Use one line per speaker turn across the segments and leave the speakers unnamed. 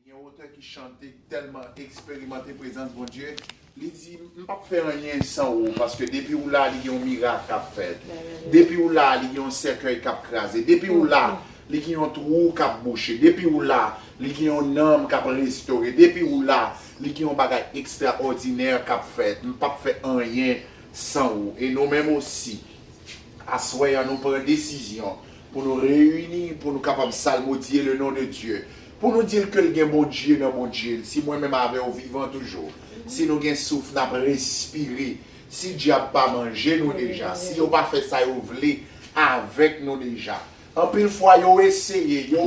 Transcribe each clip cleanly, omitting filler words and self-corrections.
Il y a un auteur qui chantait tellement expérimenté présence de mon Dieu. Il dit, je ne peux pas faire rien sans vous, parce que depuis où là, il y a un miracle qui a fait. Depuis où là, il y a un cercueil qui a crasé. Depuis où là, il y a un trou qui a bouché. Depuis où là, il y a un homme qui a restauré. Depuis où là, il y a un bagage extraordinaire qui a fait. Je ne peux pas faire rien sans vous. Et nous-mêmes aussi, à soir, nous prenons une décision pour nous réunir, pour nous capables de salmodier le nom de Dieu. Pour nous dire que le bon Dieu dans mon Dieu, si moi-même avec au vivant toujours, si nous avons souffle, nous avons respiré, si Dieu n'a pas mangé nous déjà, si nous n'a pas fait ça, vous voulez avec nous déjà. En pile fois, vous essayez. Là,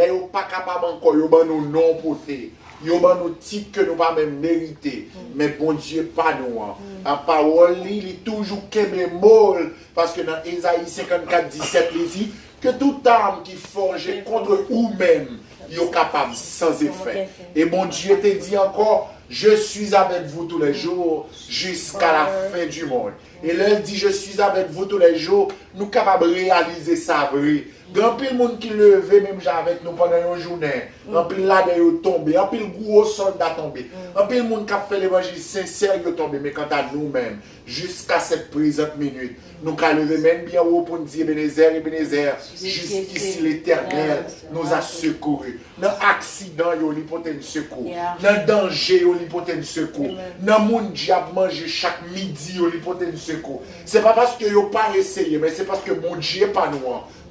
vous n'êtes pas capable encore, vous avez nous non portés. Vous avez nous titres que nous ne pas même mériter. Mais bon Dieu, pas nous. En parole, il est toujours qu'aimé molle. Parce que dans Ésaïe 54, 17, il dit que toute arme qui forge contre vous-même, il est capable sans effet. Et mon Dieu te dit encore, je suis avec vous tous les jours jusqu'à la fin du monde. Et là, il dit, je suis avec vous tous les jours, nous sommes capables de réaliser ça vrai. Grand pile monde qui levé même avec nous pendant une journée. En pile là est tombé, en pile gros soldat tombé. En pile monde qui a fait l'évangile sincère est tombé, mais quant à nous-mêmes, jusqu'à cette présente minute, nous avons levé même bien haut pour nous dire Ebenezer, jusqu'ici l'Éternel nous a secourus. Dans l'accident, il y a un secours. Dans le danger, il y a un secours. Dans le monde qui a mangé chaque midi, il y a un secours. Ce n'est pas parce que vous n'avez pas essayé, mais c'est parce que mon Dieu n'est pas nous.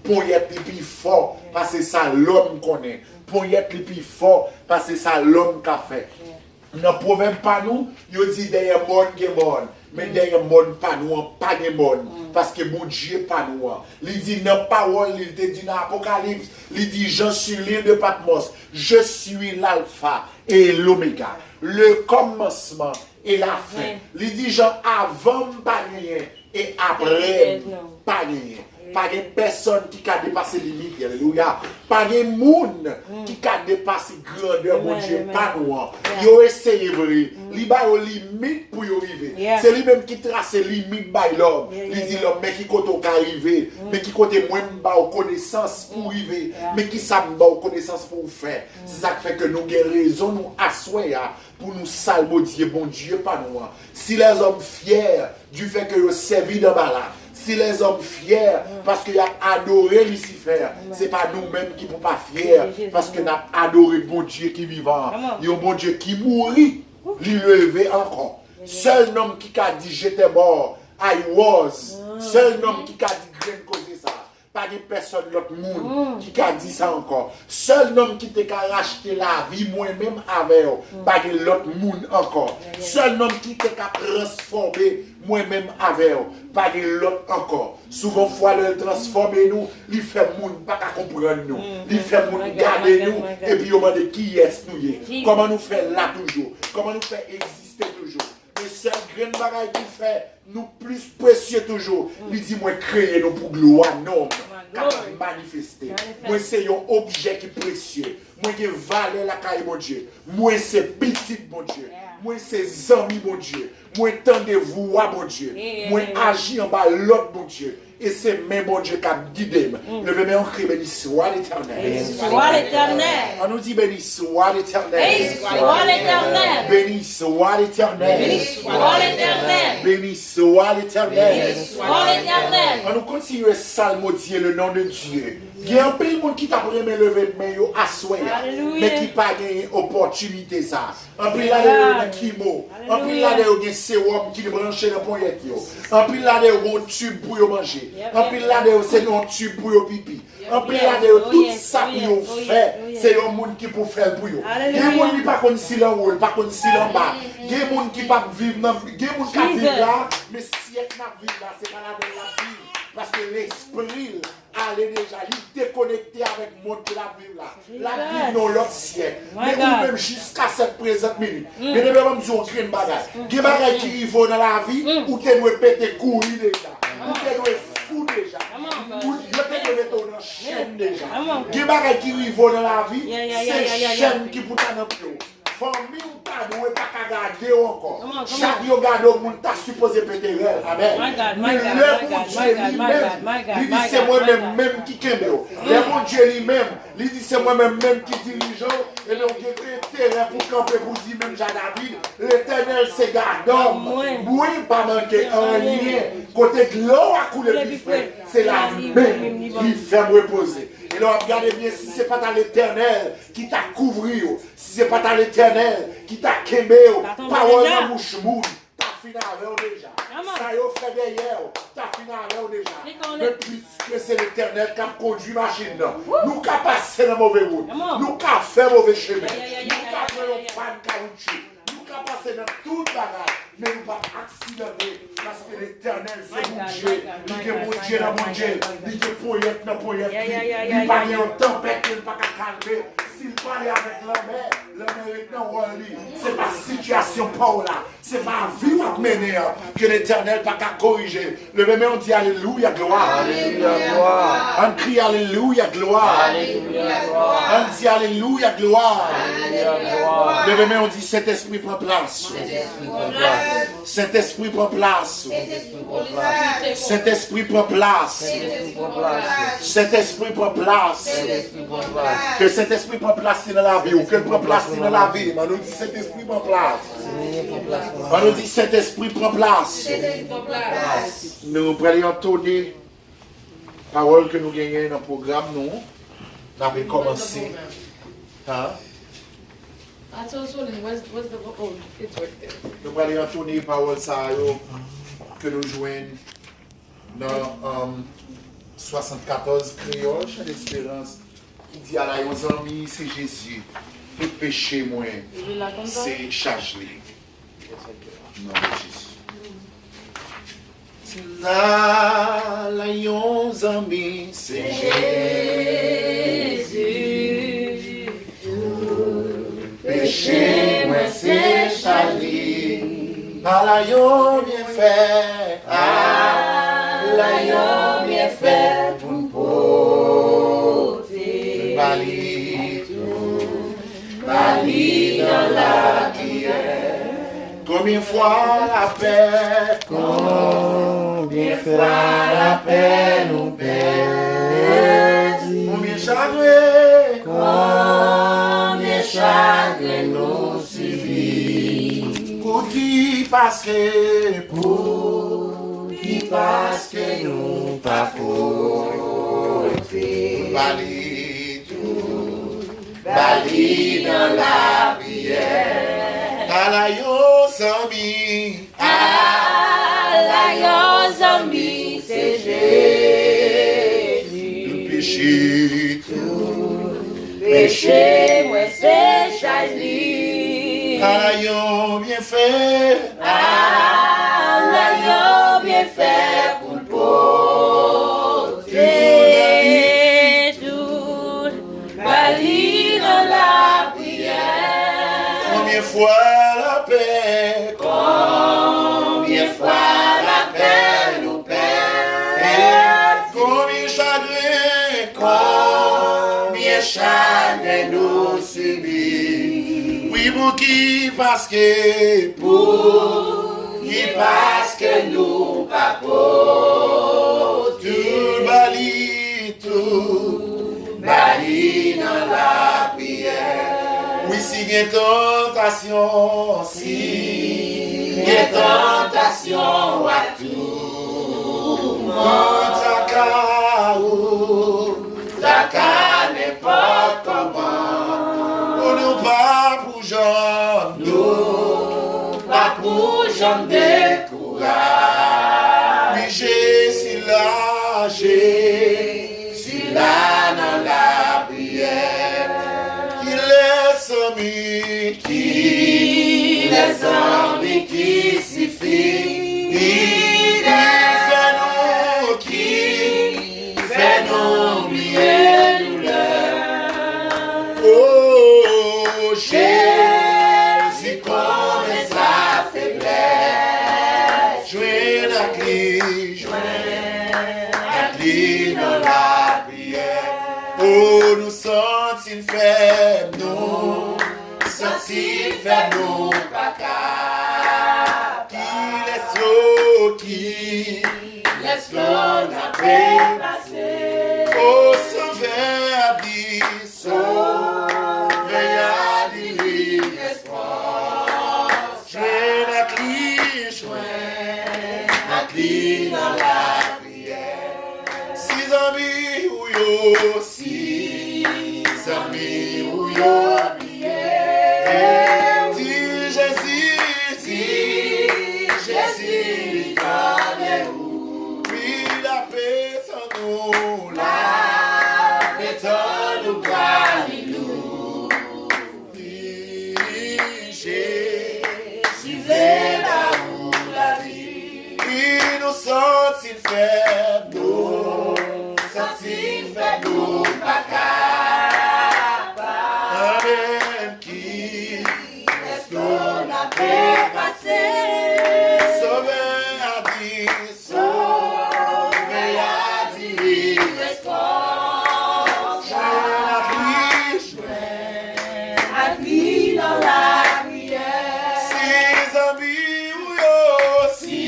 Pour y être le plus fort, parce que c'est ça l'homme connaît. Pour y être le plus fort, parce que c'est ça l'homme qui a fait. Dans le proverbe pas nous, il dit derrière monde qui est bon. Mais derrière monde pas nous, pas de monde. Parce que mon Dieu pas nous. Il dit dans la parole, il te dit dans l'Apocalypse, il dit je suis l'île de Patmos, je suis l'alpha et l'oméga, le commencement et la fin. Il dit genre avant pas rien et après pas rien. Pas de personne qui a dépassé les limites, alléluia. Pas de monde qui a dépassé grandeur, mon Dieu, pas nous. Ils ont essayé vrai. Ils ont des limites pour y arriver. C'est lui-même qui trace les limites by l'homme. Il dit l'homme, mais qui côté arriver, mais qui côté moins de connaissance pour arriver, mais qui savent de connaissance pour faire. C'est ça qui fait que nous avons raison, nous assoyons pour nous salmodier, bon Dieu, pas nous. Si les hommes fiers du fait que vous servi dans la si les hommes fiers parce qu'ils ont adoré Lucifer, ce n'est pas nous-mêmes qui ne sommes pas fiers parce que nous avons adoré bon Dieu qui est vivant. Il y a un bon Dieu qui mourit, lui lever encore. Seul homme qui a dit j'étais mort, I was. Seul homme qui a dit grain causer ça. Pas de personne l'autre monde qui a dit ça encore. Seul homme qui t'a racheté la vie, moi-même avec pas de l'autre monde encore. Seul homme qui t'a transformé, moi-même avec pas de l'autre encore. Souvent, fois le transformer nous, il fait monde pas comprendre nous. Il fait monde garder nous et puis on demande qui est nous. Comment nous fait là toujours. Comment nous fait exister toujours. Mais c'est un grand bagage qui fait nous plus précieux toujours. Il dit, moi, créer nous pour gloire, non. Capable manifester. Moi, c'est un objet qui est précieux. Moi, qui valeur la caille, mon Dieu. Moi, c'est petit, mon Dieu. Moi, c'est amis, mon Dieu. Moi, tendez-vous, mon Dieu. Moi, agis en bas l'autre, mon Dieu. Et c'est même mon Dieu qui a guidé. Levez-moi en cri, béni soit l'Éternel.
Béni soit l'Éternel.
On nous dit béni soit l'Éternel.
Béni soit l'Éternel.
Béni soit l'Éternel.
Béni soit l'Éternel.
Béni soit l'Éternel.
Béni soit l'Éternel.
On nous continue à salmodier le nom de Dieu. Il y a un pays qui t'a vraiment levé de main à soi, mais qui n'a pas gagné opportunité ça. En plus là, il y a un chimo. En plus là, il y a un sérum qui est branché dans le poignet. En plus là, il y a un tube pour manger. En plus là, il y a un tube pour pipi. En plus là, il y a tout ça pour faire. C'est un monde qui peut faire pour vous. Il y a un monde qui pas comme si l'en haut, pas comme si l'en bas. Il y a un monde qui pas vivre là. Il y a un monde qui vit là, mais si elle n'a vivre là, c'est pas là de la vie. Parce que l'esprit allait déjà, il est déconnecté avec le monde de la vie là. La vie dans l'autre siècle. Mais ou même jusqu'à cette présente minute. Mais ne même si on crée une bagage. Il y a des bagages qui arrivent dans la vie, ou tu dois péter courir déjà. Ou tu dois fou déjà. Ou tu dois mettre dans la chaîne déjà. Il y a des bagages qui arrivent dans la vie, c'est chaîne qui peut t'en appeler. famille ou pas doué pas qu'à garder encore. Chaque yo garde au monde t'a supposé péter elle. Amen. Mais le bon Dieu lui-même, il dit c'est moi-même même qui kembe. Le bon Dieu lui-même, il dit c'est moi-même même qui dirige. Et donc il y a terrain pour camper pour dire même Jean David, l'Éternel c'est gardant. Oui, pas manquer un lien. Côté de l'eau à couler plus frais, c'est la même qui fait me reposer. Et là, regardez bien, si ce n'est pas dans l'Éternel qui t'a couvert, si ce n'est pas dans l'Éternel qui t'a quémé, parole de bouche moule, t'as fini avec déjà. Ça y est, fait derrière, t'as fini avec déjà. Mais puisque c'est l'Éternel qui a conduit la machine, nous qui passé dans le mauvais route, nous qui fait mauvais chemin, nous qui pris un panne caoutchouc, nous qui passé dans toute bagarre, mais nous pas accidenté parce que l'Éternel c'est mon Dieu, il est mon Dieu dans mon Dieu, il est poète dans poète, il pas en tempête, il pas calmer. S'il parlait avec la mer est dans le lit. C'est pas situation pour là, c'est pas vie à mener que l'Éternel pas qu'à corriger. Le même on dit Alléluia gloire. Alléluia gloire. On crie Alléluia gloire. Alléluia gloire. On dit Alléluia gloire. Alléluia gloire. Le même on dit Saint-Esprit prend place. Saint-Esprit prend place. Saint-Esprit prend place. Saint-Esprit prend place. Que Saint-Esprit prend place dans la vie ou que prend place dans la vie. On nous dit Saint-Esprit prend place. On nous dit Saint-Esprit prend place. Nous prenons entonner la parole que nous gagnons dans le programme. Nous avons commencé. Hein?
I told Solon, where's the oh, it's right there.
Nous allons entonner la parole que nous jouons dans 74 créoles, Chant d'Espérance, qui dit à la amis, c'est Jésus. Tout péché, moi, c'est chargé. Non, Jésus. La amis, c'est Jésus. Péché, moi, c'est chargé. La bien fait. La bien fait pour nous porter. Bali dans la prière. Combien fois la paix, combien fois la paix nous perd. Combien chagrin nous suivit. Pour qui parce que nous pas porter. Bali dans la prière. Alayo zambi, c'est Jésus. Le péché,
péché, moi c'est Charlie.
Alayo bien fait.
Alayo bien fait pour le porter.
Combien fois la paix, combien fois la paix nous perd. Combien chagrin nous subit. Oui, pour qui parce que nous pas pour tout bali dans la prière. Oui, si il y a tentation, à tout monde, Zaka n'importe comment, nous pas pour jambes découragés. Oui, Jésus là dans la prière. Qui les amis qui suffit, qui fait nous oublier douleur. Oh, Jésus connaît sa faiblesse. Joins la clé dans la prière. Oh, nous sommes faibles, nous sentir fait nous qui laisse l'eau passer. Oh, sauver à dit, sauver à dit, l'espoir. Joint à cli dans la prière. Six amis ou yo, six amis ou yo. Sentir fait nous, sentir fait nous, pas capable. Amen, qui est-ce qu'on a fait passer? Sauver à dire, sauver à dire, l'espoir. À vie dans la prière. Ses amis ou yo, si.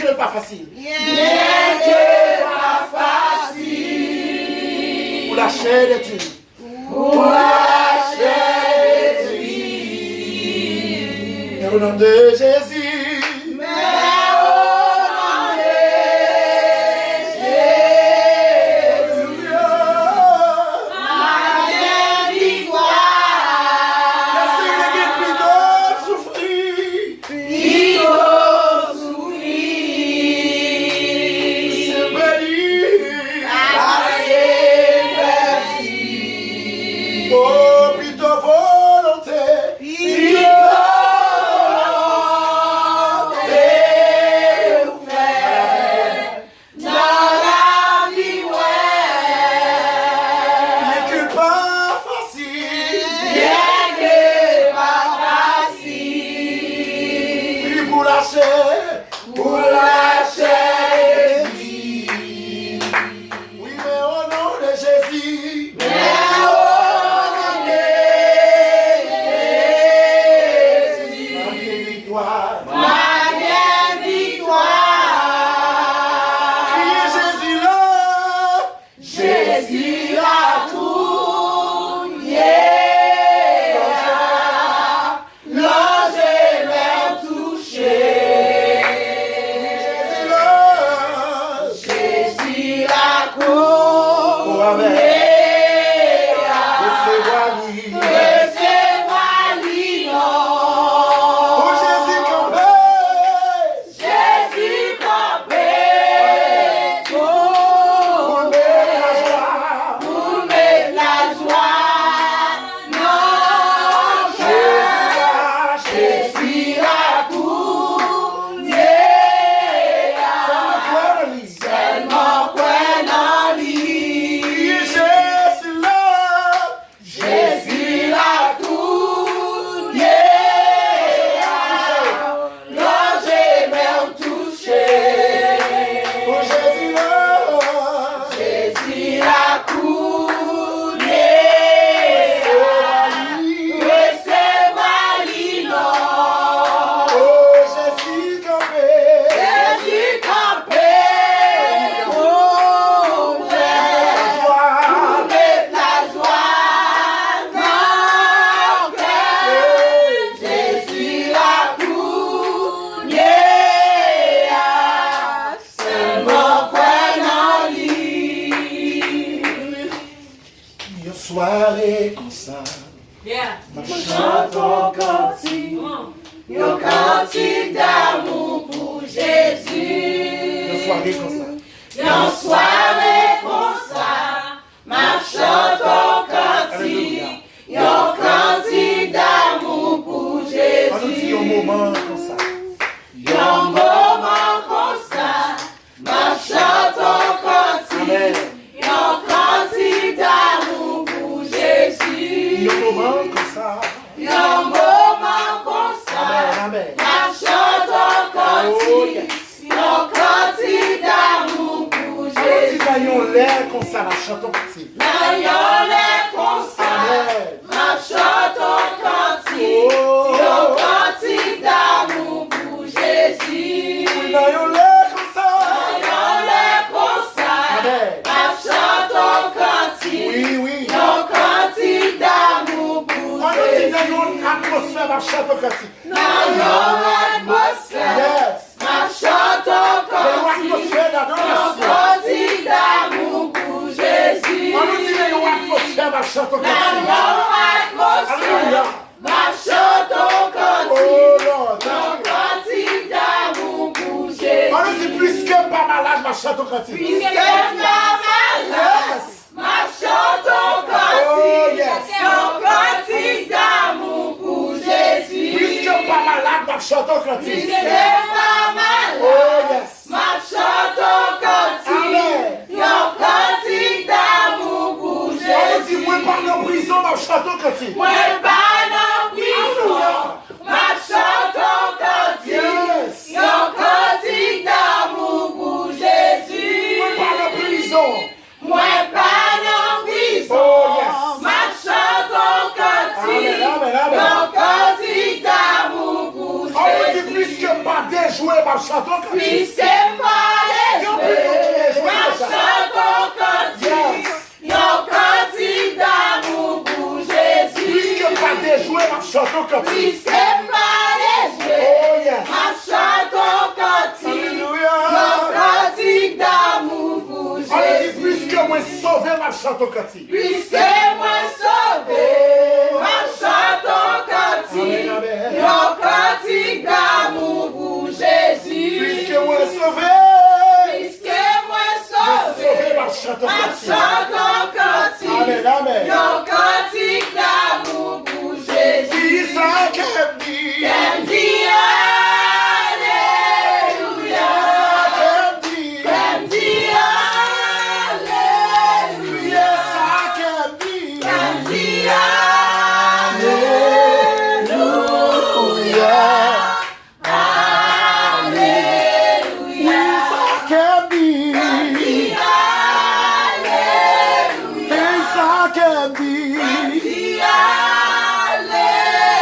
que pas facile.
Bien que pas facile.
Pour la chair de Dieu.
Pour la chair de
Et au nom de Jésus.
Mais au nom de Jésus, ma victoire.
Laissez les guides plutôt souffrir.
Plutôt souffrir.
C'est béni. Oh, plutôt volonté. Bien que pas facile. Oui, pour la chair.
Pour la chair de
Oui, mais au nom de Jésus.
mais au nom de Jésus,
Ma victoire.
ma bien victoire.
Criez Jésus là.
Jésus a tout lié. L'ange est même touché.
Jésus là.
Jésus a
Oh, amen.
coulé.
Recevoir lui.
Recevoir l'îlot.
Oh, Jésus campé.
Jésus campé.
Pour mettre la joie.
Pour mettre la joie. Non, Jésus a coulé. Seulement point en lui.
Criez Jésus là.
Jésus a coulé. L'ange est même touché.
Oh, Jésus là.
Jésus a coulé. Recevoir l'îlot.
Oh, Jésus campé.
Jésus campé. Pour mettre la joie dans le cœur. Jésus a coulé. Seulement point en lui.
Une soirée comme ça.
Yeah.
Chantons cantique, un cantique d'amour pour Jésus.
Une soirée comme ça.
Une soirée comme ça, ma chantons cantique, un cantique d'amour pour
On nous dit
Jésus.
un moment comme ça.
Un moment comme ça, ma chantons
Amen.
cantique, un cantique d'amour pour Jésus.
Un moment comme ça.
Un moment comme ça,
Amen. Amen.
ma chantons
Oh,
cantique,
yes.
un cantique d'amour pour
On nous dit
Jésus.
d'ailleurs l'air comme ça, la chantons ici.
D'ailleurs les concerts,
Amen.
ma chantons cantique,
Oh.
un cantique d'amour pour Jésus.
Oui, d'ailleurs l'air comme ça.
D'ailleurs les concerts,
Amen.
ma chantons cantique,
Oui, oui.
un cantique d'amour pour
On nous dit
Jésus.
d'ailleurs atmosphère, la chantons ici.
D'ailleurs l'atmosphère,
Yes.
ma chantons
D'ailleurs
cantique,
atmosphère
un
d'adoration.
cantique d'amour pour Jésus.
On nous dit d'ailleurs atmosphère, la chantons ici.
D'ailleurs l'atmosphère,
Alléluia.
ma chantons
Oh
cantique,
Lord.
un cantique d'amour pour Jésus.
On nous dit plus que pas malade, ma chantons ici.
Puisque la malade, ma chantons
Oh
cantique,
yes.
un cantique d'amour pour Jésus.
Plus que pas malade, ma chantons ici.
Puisque la malade,
Oh yes.
ma chantons cantique,
Amen.
un cantique d'amour pour
On nous dit
Jésus.
moi pas en prison, ma chantons ici.
Moi pas dans prison, ma chantons cantique,
Yes.
un cantique d'amour pour Jésus.
Moi pas en prison.
Moi pas dans prison,
Oh, yes.
ma chantons cantique,
Amen, amen, amen.
un cantique d'amour pour
On nous dit
Jésus.
plus que pas déjouer, ma ma chanton quand
Puisque malèche, ma chanton cantique, yon cantique d'amour pour Jésus.
Puisque pas déjoué, ma chanton quand
Puisque malèche, ma chanton cantique, yon cantique d'amour pour Jésus.
Puisque moi sauvé, ma chanton cantique.
Puisque moi sauvé, ma chanton cantique, yon cantique d'amour pour Jésus.
Puisque moi sauvé, ma chanton cantique. Amen, amen.
Yon cantique d'amour pour Jésus.
Qui ça qu'elle dit?
Elle dit Alléluia. Elle dit Alléluia. Elle dit Alléluia.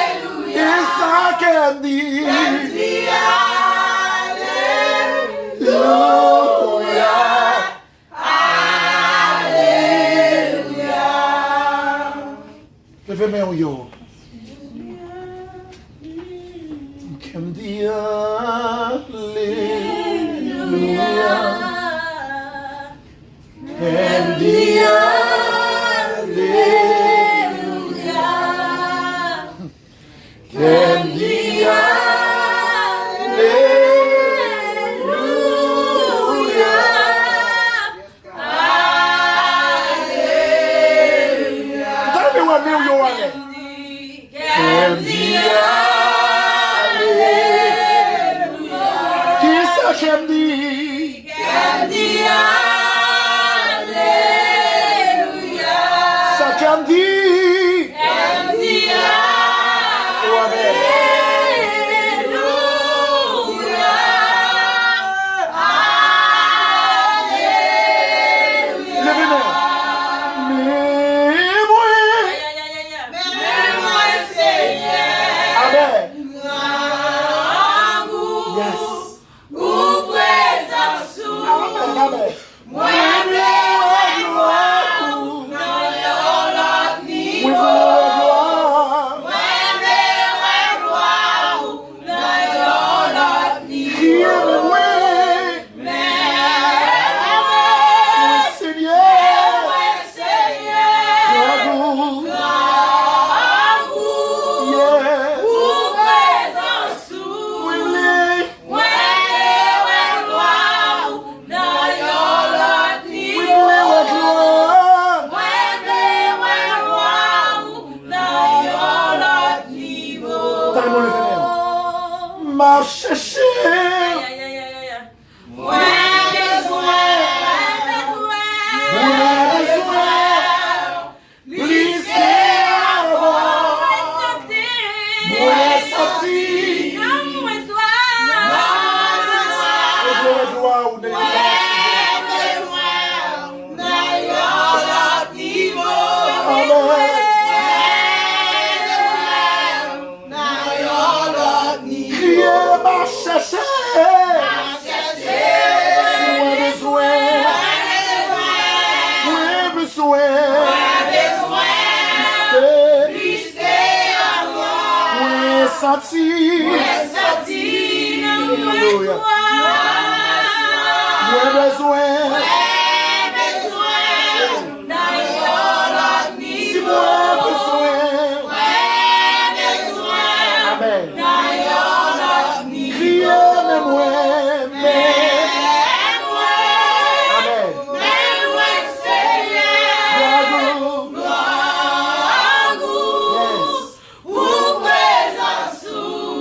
Alléluia. Elle dit
Levez mes mains, yo. Can the Alléluia. Can the Alléluia. Can the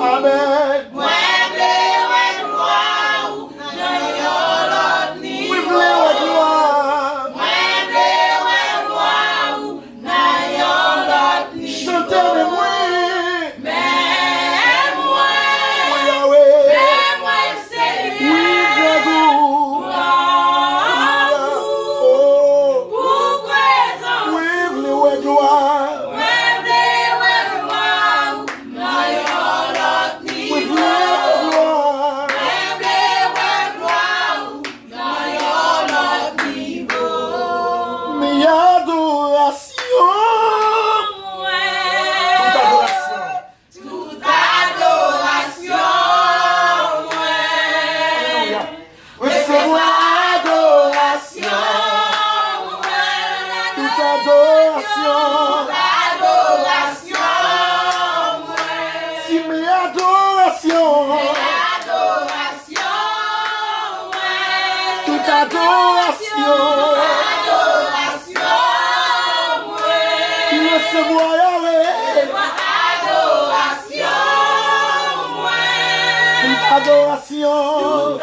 Amen. adoration. Recevoir Yahweh. Adoration.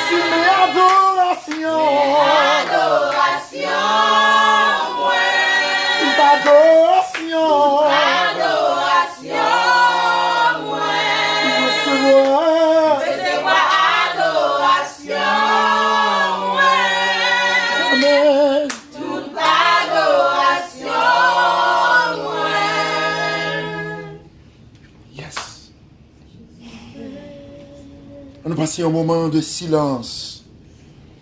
Si mes adoration. Nous passons un moment de silence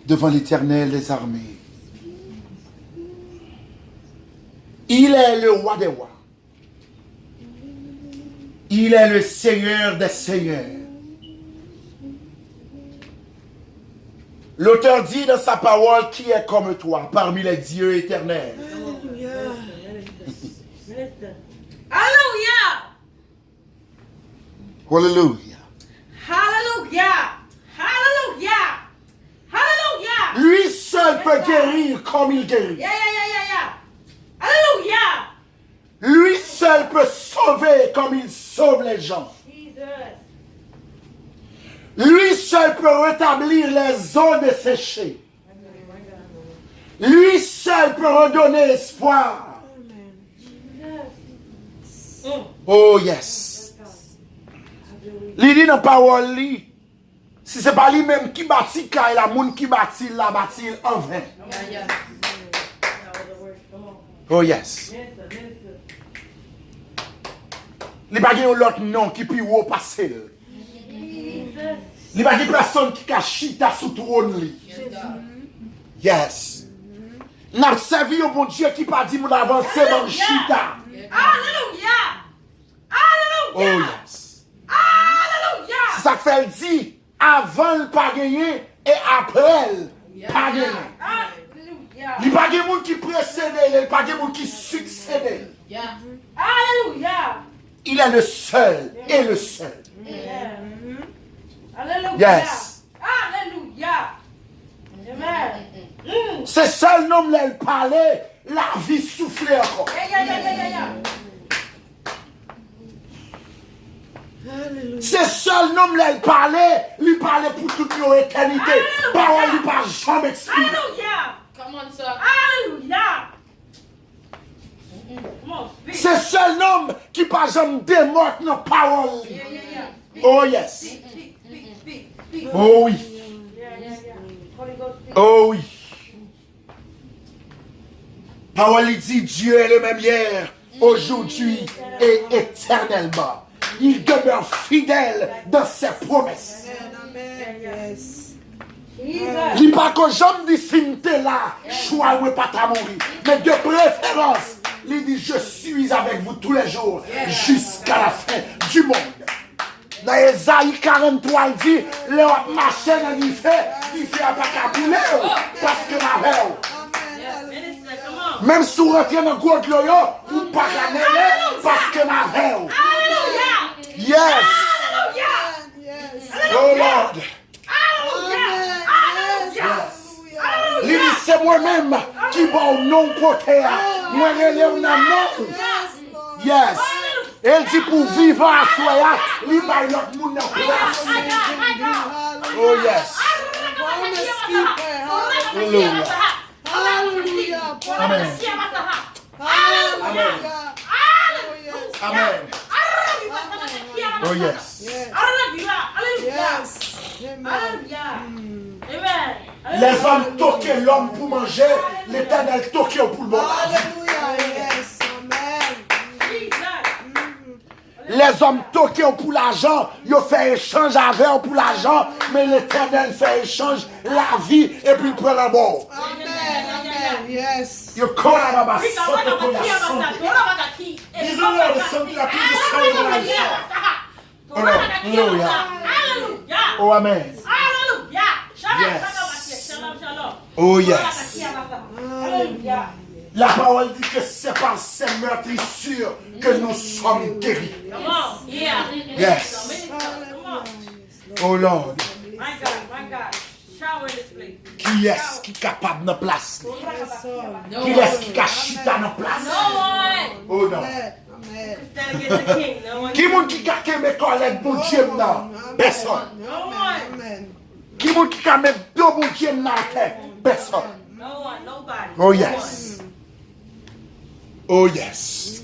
devant l'Éternel des armées. Il est le roi des rois. Il est le Seigneur des seigneurs. L'auteur dit dans sa parole, qui est comme toi parmi les dieux éternels.
Alléluia.
Alléluia.
Hallelujah! Hallelujah! Hallelujah!
Lui seul peut guérir comme il guérit.
Yeah. Hallelujah!
Lui seul peut sauver comme il sauve les gens.
Jesus.
Lui seul peut rétablir les eaux desséchées. Lui seul peut redonner espoir. Oh yes. Li dit dans parole li, si c'est pas lui-même qui bâtit car la moun qui bâtit la bâtit en vain. Oh yes. Li pa gen l'autre nom qui pi haut passer. Li pa gen personne qui ka chita sous trône li. Yes. N'a servi au bon Dieu qui pas dit mon avancer mon chita.
Hallelujah!
Oh
Hallelujah!
yes.
Hallelujah!
Ça fait dit avant le pas gagner et après le pas gagner.
Hallelujah!
Il n'y a pas de monde qui précède, il n'y a pas de monde qui succède.
Hallelujah!
Il est le seul et le seul.
Hallelujah!
Yes.
Hallelujah! Amen.
C'est seul nom là il parlait, la vie soufflait encore.
Yeah.
C'est seul nom là il parlait pour toute l'éternité. Parole il pas jamais expliqué.
Hallelujah!
Come on, sir.
Hallelujah! Come on, speak.
C'est seul nom qui pas jamais démorte nos paroles.
Yeah.
Oh yes.
Speak.
Oh oui.
Yeah. Holy Ghost, speak.
Oh oui. Parole dit Dieu est le même hier, aujourd'hui et éternellement. Il demeure fidèle dans ses promesses. Il n'est pas que j'aime dire si tu es là, choix ou pas ta mourir. Mais de préférence, il dit je suis avec vous tous les jours jusqu'à la fin du monde. Dans Esaïe 43, il dit le machin il fait à pas qu'à bouler parce que ma veille. Même si vous rentrez dans le gros de l'oyo, ou pas qu'à mêler parce que ma veille.
Hallelujah!
Yes. Oh Lord. Il dit c'est moi-même qui va non côté. Moi relève dans non. Yes. Elle dit pour vivre à soi, il va l'autre monde en place. Oh yes. Hallelujah. Amen. Amen. Oh yes. Les hommes toquaient l'homme pour manger, l'Éternel toquait pour le boire. Les hommes toquaient pour l'argent, ils ont fait échange avec eux pour l'argent, mais l'Éternel fait échange la vie et puis il prend la mort.
Yes.
You call out about something for your something. These are all the something that people say in life. Hallelujah. Oh, amen. Yes. Oh, yes. La parole dit que c'est par ces meurtrissures que nous sommes guéris. Yes. Oh, Lord.
power in this place.
Qui est-ce qui est capable de place?
Yes, sir.
Qui est-ce qui a chita dans place?
No one.
Oh non.
Amen.
Stand against the king. No one.
Qui est-ce qui a qu'aimé collègue mon Dieu non? Personne.
No one.
Amen.
Qui est-ce qui a mis deux mon Dieu dans la tête? Personne.
No one. Nobody.
Oh
No
yes. Oh yes.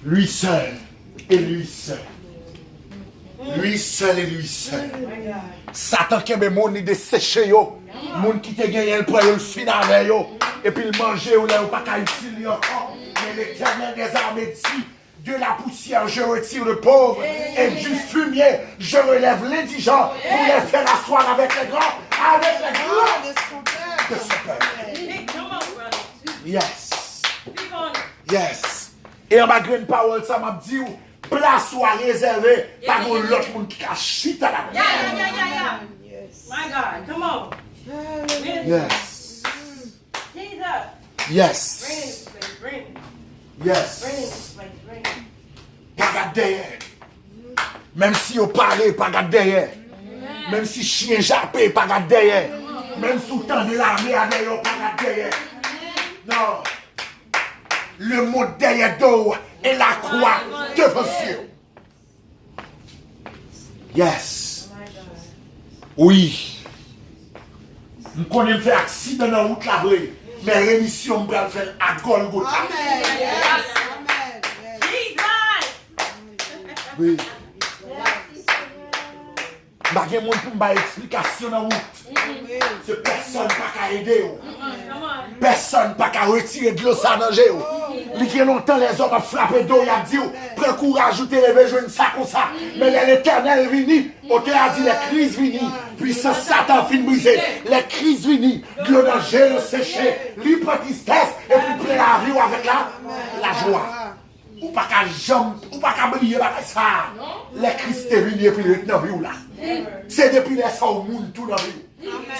Lui seul et lui seul. Lui seul et lui seul. Satan qui aime moun ni desséché yo. Moun qui te gagné le prend le final yo. Et puis le manger ou là ou pas qu'à utiliser encore. Mais l'Éternel des armées dit, de la poussière je retire le pauvre et du fumier je relève l'indigent pour les faire asseoir avec les grands. Avec les grands de son peuple.
one. Come on, brother.
Yes.
Speak on it.
Yes. Et en malgré une parole, ça m'a dit, place soit réservée par l'autre monde qui a chita là.
Yeah.
Yes.
My God. Come on.
Yes.
Jesus.
Yes.
Bring in this place. Bring it.
Yes.
Bring in this place. Bring it.
Pas garder derrière. Même si on parle, pas garder derrière. Même si chien jappé, pas garder derrière. Même sous temps de l'armée, derrière, pas garder derrière. Non. Le mot derrière d'eau et la croix devant Dieu. Yes. Oui. Je connais fait accident dans la route là, mais rémission, je vais faire à Golgotha.
Amen. Yes. Amen. Yes.
Jesus.
Oui. Je ne sais pas si explication dans la route.
Oui.
C'est personne pas qu'à aider.
Come on.
Personne pas qu'à retirer de l'eau ça danger. Il y a longtemps les hommes ont frappé d'eau, ils ont dit, prends courage, ou te lever, jouer ça comme ça. Mais l'éternel vini, on te a dit les crises vini, puissance Satan fin brisé, les crises vini, le danger, le séché, l'hypotistesse, et puis plein la vie avec la joie. Ou pas qu'à jambe, ou pas qu'à briller avec ça. Les crises te vini et puis le dans la vie là. C'est depuis les ça au monde tout dans la vie.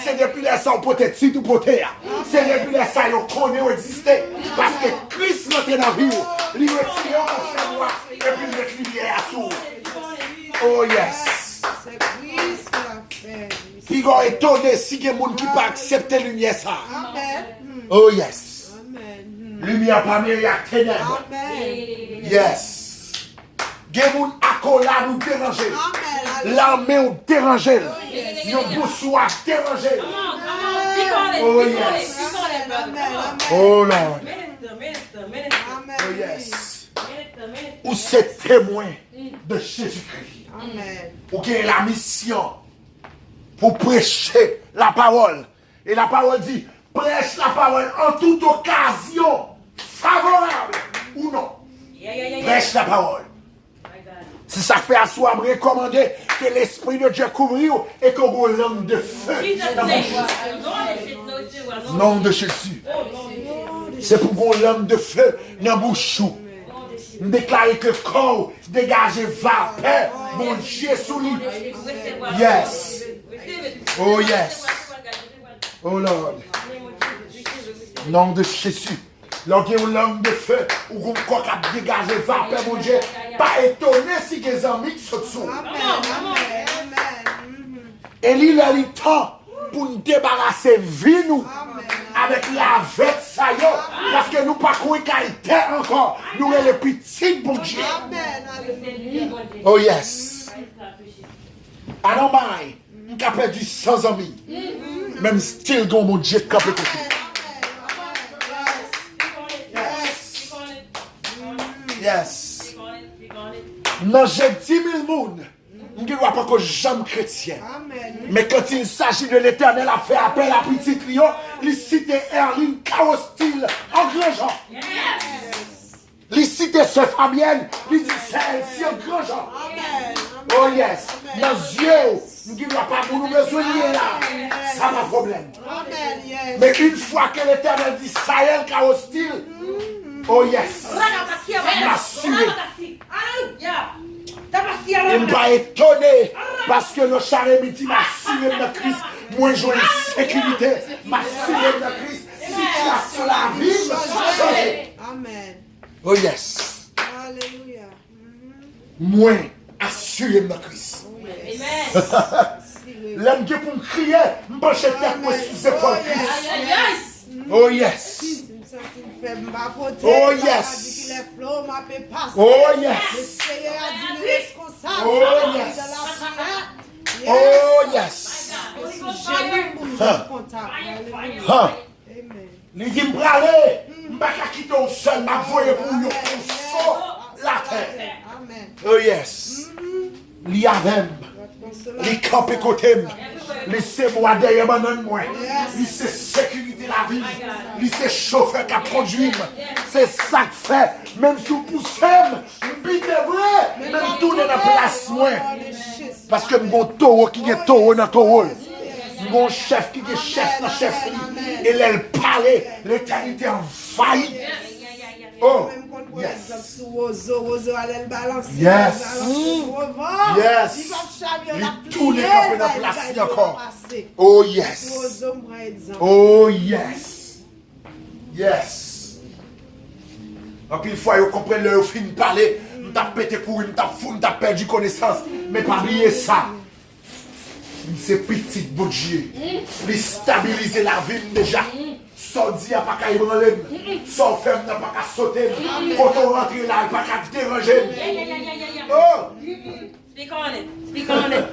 C'est depuis les ça peut-être si tout peut-être. C'est depuis les ça qu'on connaît exister. Parce que Christ rentre dans la vie. Il retire en fait moi et puis il met lumière à sous. Oh yes.
C'est Christ qui l'a fait.
Qui va étonner si il y a des gens qui ne pas accepter la lumière ça.
Amen.
Oh yes.
Amen.
Lumière pas mêlée à ténèbres.
Amen.
Yes. Il y a des gens à coller nous déranger.
Amen.
L'armée nous déranger. Nos boursois déranger.
Come on. Speak on it.
Oh,
Speak on it.
yes.
Speak on it, brother. Come on.
Oh Lord.
Minister.
Amen.
Oh yes.
Minister.
Ou c'est témoin de Jésus-Christ.
Amen.
Ou qui est la mission pour prêcher la parole. Et la parole dit, prêche la parole en toute occasion, favorable ou non.
Yeah.
Prêche la parole.
My God.
Si ça fait à soi, me recommander que l'Esprit de Dieu couvre et qu'on ait une langue de feu.
Jesus'
Dans
name.
mon
No,
nom de Jésus.
Oh, Lord.
C'est pour qu'on ait une langue de feu dans la bouche. Nous déclarer que le corps dégage vapeur. Mon Dieu sous lui. Yes. Oh yes. Oh Lord. Nom de Jésus. Lorsqu'il y a une langue de feu, ou qu'on croit qu'à dégager vapeur, mon Dieu, pas étonné si les amis qui sont dessous.
Amen.
Et il a le temps pour nous débarrasser de nous avec la vête ça y est, parce que nous pas croire qu'elle était encore. Nous sommes les petits bon Dieu. Oh yes. I don't mind. Nous avons perdu 100 amis. Même style dont mon Dieu capé tout. Yes. Non, j'ai 10 000 personnes. Je ne vois pas que j'aime chrétien. Mais quand il s'agit de l'Éternel à faire appel à petit Lyon, il cite Erling Caostil en grand genre. Il cite Sœur Fabienne, il dit c'est en grand genre. Oh yes. Dans les yeux, nous ne voyons pas pour nous besoin là. Ça n'a pas de problème. Mais une fois que l'Éternel dit Saël Caostil, oh yes. M'assurer. Il ne pas étonné parce que le charémiti m'a assuré de Christ. Moi, j'ai une sécurité. M'a assuré de Christ. Situation la vie m'a changé.
Amen.
Oh yes. L'homme qui pour me crier, me pencher tête moi sous épaule.
Yes.
Oh yes.
Oh
yes.
yes.
Oh yes. Oh yes. Oh yes. Les dit me braler, me pas quitter au seul, m'a voyé pour nous la terre. Oh yes. Li avem. Li camper côté. Li c'est moi derrière moi. Li c'est sécurité la vie. Li c'est chauffeur qui conduit. C'est ça que fait. Même si vous poussez, puis c'est vrai, même tourner dans la place moi. Parce que mon taureau qui est taureau dans taureau. Mon chef qui est chef dans chef. Et elle parlait, l'éternité envahit. Oh, yes. Yes. Yes. Il tourne comme dans place encore. Oh, yes. Oh, yes. Yes. En pile fois, vous comprenez, vous finissez de parler, vous avez pété courir, vous avez perdu connaissance. Mais pas oublier ça. C'est petit, bon Dieu. Il stabilise la vie déjà. Sorti à pas qu'à ébranler, sans faire n'a pas qu'à sauter, quand on rentre là, il pas qu'à déranger. Oh!
Speak on it. Speak on it.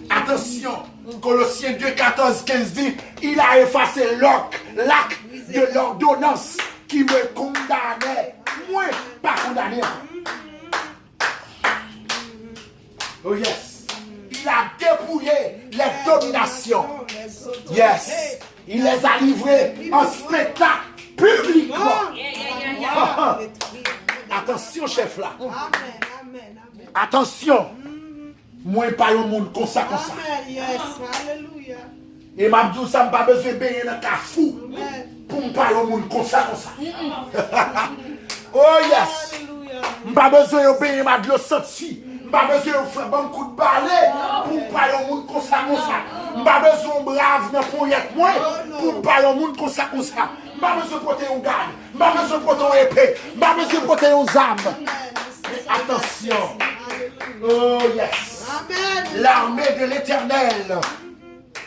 Attention, Colossiens 2, 14, 15 dit, il a effacé l'acte de l'ordonnance qui me condamnait. Moi, pas condamné. Oh yes. Il a dépouillé les dominations. Yes. Il les a livrés en spectacle publiquement. Attention, chef là. Attention. Moi, pas au monde comme ça, comme ça. Et m'a dit ça, pas besoin de baigner dans le cafou pour me parler au monde comme ça, comme ça. Oh yes. Pas besoin de baigner ma de l'eau sortie. Pas besoin de faire un coup de balai pour parler au monde comme ça, comme ça. Pas besoin de brave dans pour être moi pour parler au monde comme ça, comme ça. Pas besoin de porter un garde. Pas besoin de porter un épée. Pas besoin de porter un arme. Attention. Oh yes. L'armée de l'Éternel.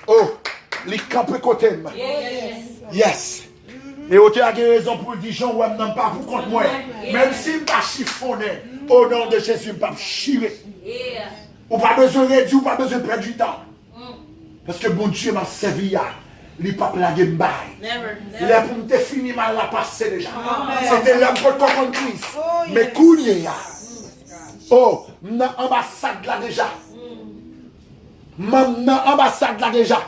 Oh, les campes côté. Yes. Et tu as raison pour dire, Jean, ouais, non pas pour contre moi. Même si je ne pas chiffonné, au nom de Jésus, je ne pas chier. Ou pas besoin de réduire, ou pas besoin de perdre du temps. Parce que bon Dieu m'a servi à. Il n'est pas plagué de bail. Il est pour me finir mal la passer déjà. C'était l'homme pour contre Christ. Mais Kounia. Oh, dans l'ambassade là déjà. Même dans l'ambassade là déjà.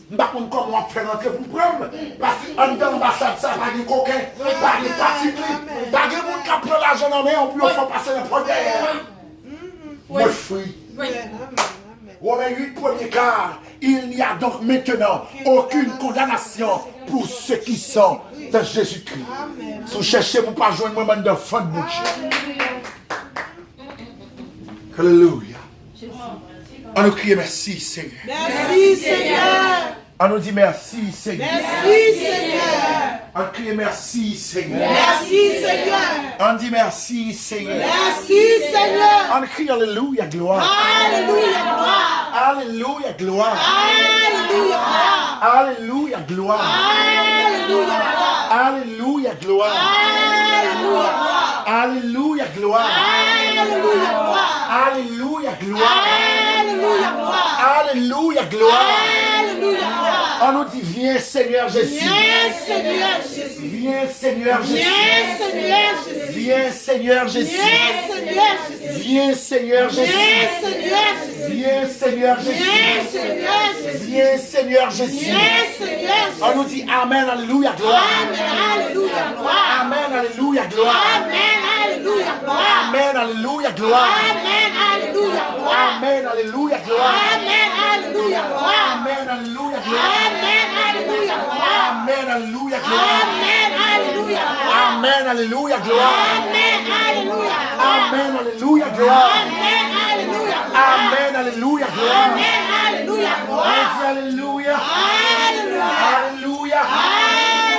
Je ne sais pas comment on fait rentrer pour prendre. Parce qu'en dans l'ambassade, ça pas de coquin, pas de particulier, pas de monde qui prend l'argent en main, on peut faire passer le problème. Me fruit. Romains 8, premier quart. Il n'y a donc maintenant aucune condamnation pour ceux qui sont de Jésus-Christ. Si vous cherchez, vous ne pas joindre moi de fin de bouche. Alléluia. On nous crie merci, Seigneur.
Merci, Seigneur.
On nous dit merci, Seigneur.
Merci, Seigneur.
On crie merci, Seigneur.
Merci, Seigneur.
On dit merci, Seigneur.
Merci, Seigneur.
On crie Alléluia, gloire.
Alléluia, gloire.
Alléluia, gloire.
Alléluia, gloire.
Alléluia, gloire.
Alléluia, gloire.
Alléluia, gloire. Alléluia,
Alléluia, gloire.
gloire.
Alléluia, gloire.
Alléluia, gloire.
Alléluia, gloire.
Alléluia, gloire.
Alléluia, gloire.
On nous dit viens, Seigneur Jésus.
Viens, Seigneur Jésus.
Viens, Seigneur Jésus.
Viens, Seigneur Jésus.
Viens, Seigneur Jésus.
Viens, Seigneur Jésus.
Viens, Seigneur Jésus.
Viens, Seigneur Jésus.
Viens, Seigneur Jésus.
Viens, Seigneur Jésus.
On nous dit Amen, Alléluia, gloire.
Amen, Alléluia, gloire.
Amen, Alléluia, gloire.
Amen, Alléluia, gloire.
Amen, Alléluia, gloire.
Amen, Alléluia, gloire.
Amen, Alléluia, gloire.
Amen, Alléluia, gloire.
Amen, Alléluia, gloire.
Amen, Alléluia, gloire.
Amen, Alléluia, gloire.
Amen, Alléluia, gloire.
Amen, Alléluia, gloire.
Amen, Alléluia, gloire.
Amen, Alléluia, gloire.
Amen, Alléluia, gloire.
Amen, Alléluia, gloire.
Alléluia.
Alléluia.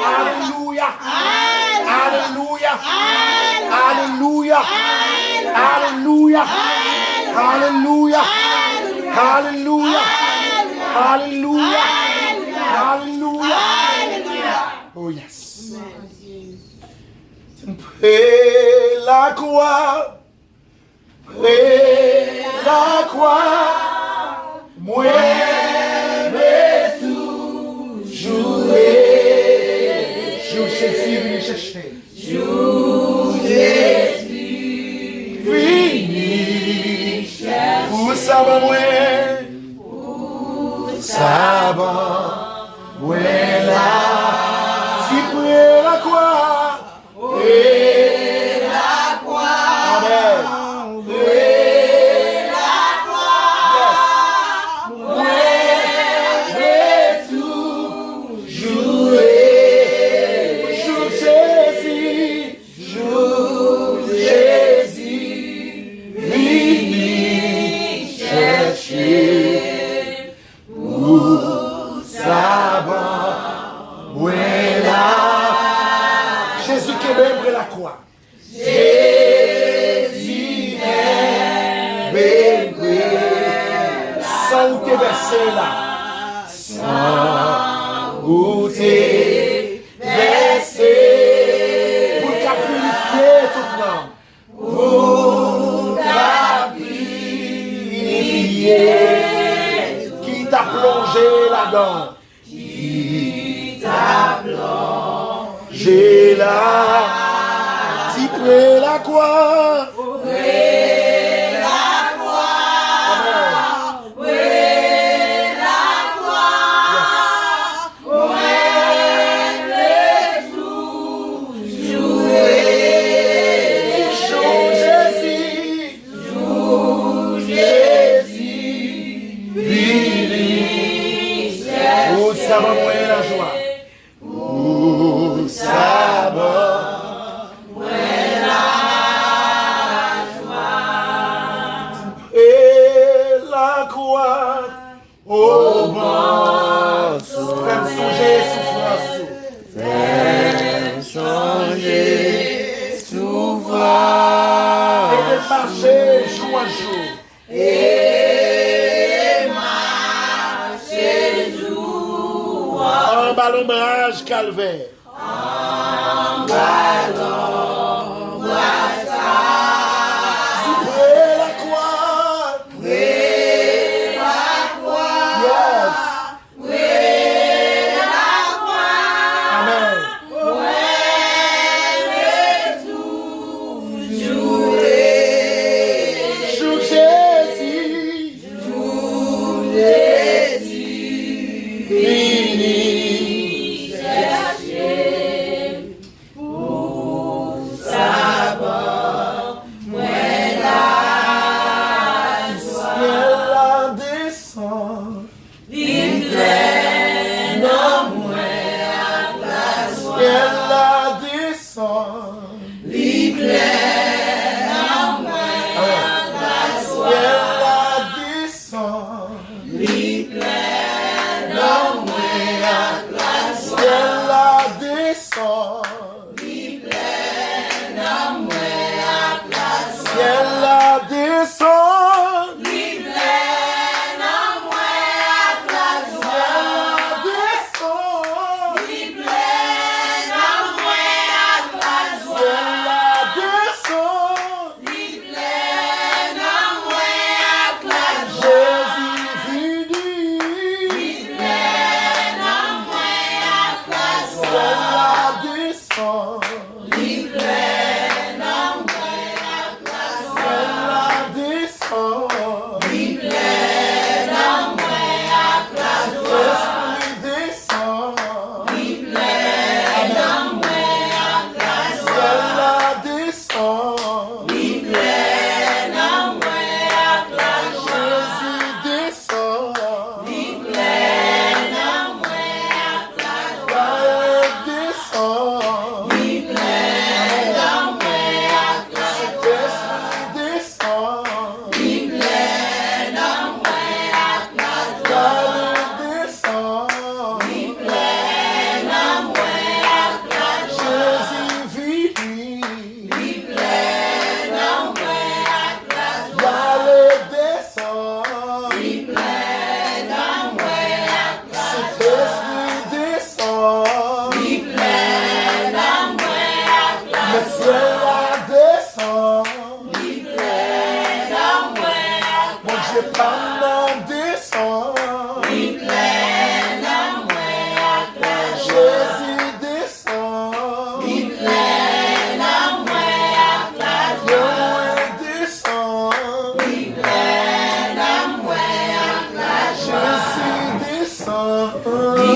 Alléluia. Alléluia. Alléluia. Alléluia. Alléluia. Alléluia.
Hallelujah. Hallelujah. Oh yes. Près la croix. Près la croix. Moi, vais toujours Jésus, venez chercher. Jésus, vini, pour savoir moi, là, si près la croix, près la croix, amen. Jésus qui est même près la croix. Jésus est même près. Sans où t'es versé là. Sans où t'es versé. Pour t'a purifier tout le monde. Pour t'a purifié. Qui t'a plongé là-dedans. J'ai là, si près la croix, près la croix, près la croix, ouais, toujours Jésus, vini, oh ça va moi la joie. Oh bon, fais-me songer souffrance. Fais-me songer souffrance. Et de marcher jour à jour. Et marcher jour. En ballon-brage calvaire. En ballon-brage calvaire. Si près la croix.
Li plein en moi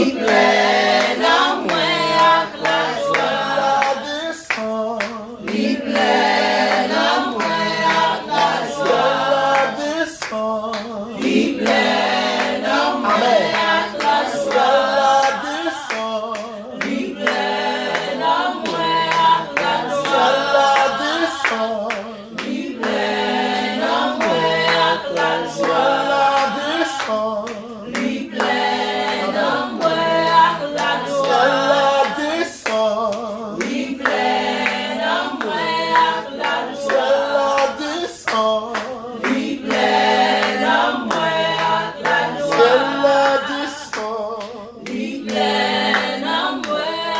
Li plein en moi avec la joie. Li plein en moi avec la joie. Li plein en moi avec la joie. Li plein en moi avec la joie. Li plein en moi avec la joie. Li plein en moi avec la joie. Li plein en moi avec la joie. Li plein en moi avec la joie. Li plein en moi avec la joie. Li plein en moi avec la joie. Li plein en moi avec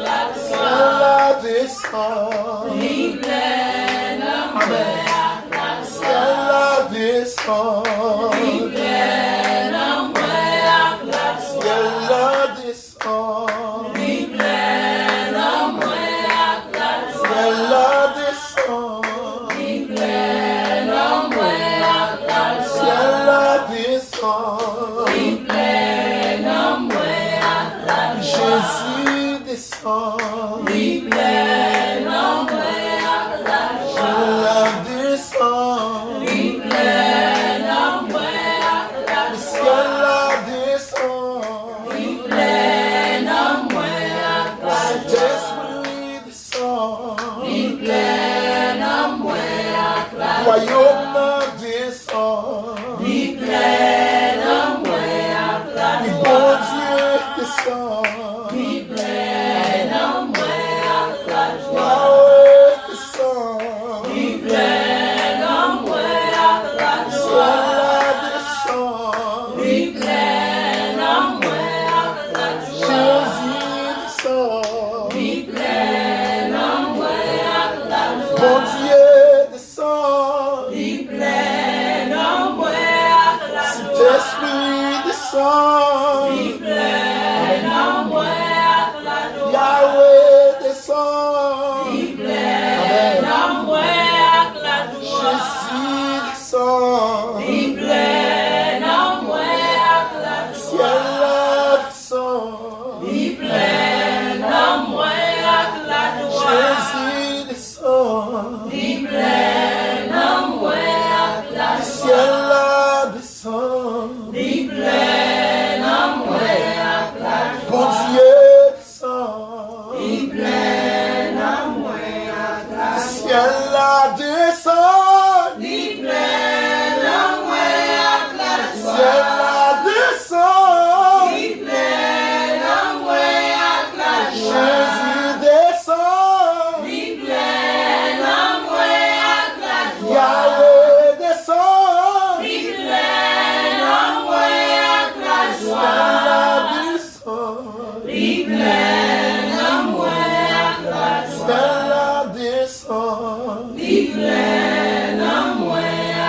la joie. Li plein en moi avec la joie. Li plein en moi avec la joie. Li plein en moi avec la joie. Li plein en moi avec la joie.
Jésus descend.
Li plein en moi avec la joie.
Descend.
Li plein en moi avec la joie.
Descend.
Li plein en moi avec la joie.
Descend.
Li plein en moi avec la joie.
Royaume descend.
Li plein en moi avec la
Bon
joie.
Dieu descend.
Li plein en moi avec la joie.
Yahweh descend.
Li plein en moi avec la joie.
Descend.
Li plein en moi avec la joie.
Jésus descend.
Li plein en moi avec la
Bon
joie.
Dieu descend.
Li plein en moi avec la joie.
Esprit descend.
Li plein en moi avec la joie.
Yahweh descend.
Li plein en moi avec la joie.
Jésus descend.
Li plein en moi avec la
Ciel
joie.
descend.
Li plein en moi avec la joie.
Jésus descend.
Li plein en moi avec la joie.
Ciel descend.
Li plein en moi avec la
Bon
joie.
Dieu descend.
Li plein en moi avec la joie.
Ciel descend.
Li plein en moi avec la joie.
Ciel descend.
Li plein en moi avec la joie.
Jésus descend.
Li plein en moi avec la joie.
Yahweh descend.
Li plein en moi avec la joie.
Descend.
Li plein en moi avec la joie.
Descend.
Li plein en moi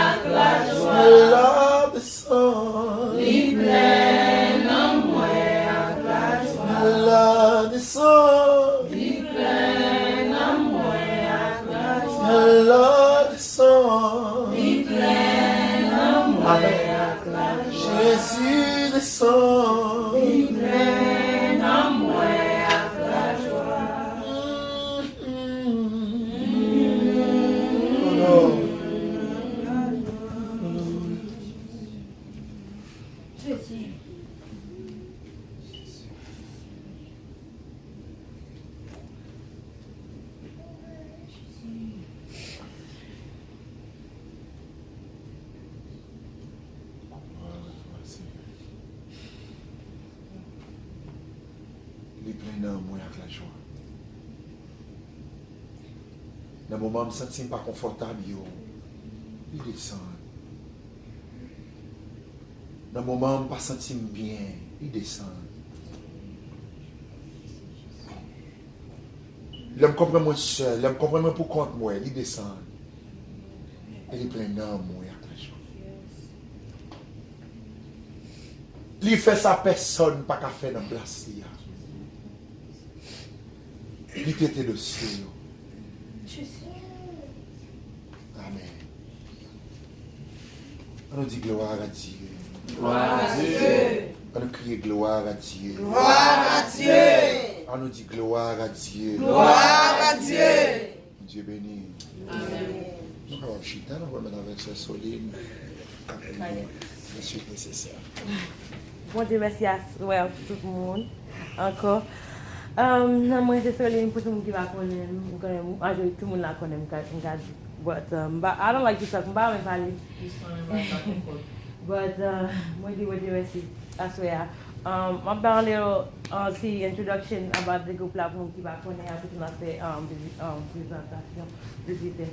avec la joie.
Descend.
Li plein en moi avec la joie.
Descend.
Li plein en moi avec la joie.
Descend.
Li plein en moi avec la joie.
Jésus descend.
Li plein en moi avec la joie.
Oh, il est plein d'amour avec la joie. Dans le moment où je me sens pas confortable, il descend. Dans le moment où je ne me sens pas bien, il descend. Je me comprends moi seul, je me comprends moi pour compte moi, il descend. Il est plein d'amour avec la joie. Il fait sa personne pas qu'à faire dans la place. Il était le ciel. Amen. On nous dit gloire à Dieu.
Gloire à Dieu.
On nous crie gloire à Dieu.
Gloire à Dieu.
On nous dit gloire à Dieu.
Gloire à Dieu.
Dieu béni.
Amen.
Nous allons chuter, nous allons mettre avec ce soline. Je suis nécessaire.
Bon Dieu, merci à tout le monde. Encore. Moi, c'est Soline pour tout le monde qui va connaître. Tout le monde la connaît. But I don't like to talk. I'm not going But moi, Dieu, merci. I swear. I'm down a little the introduction about the group là pour qui va connaître tout le fait présentation visiter.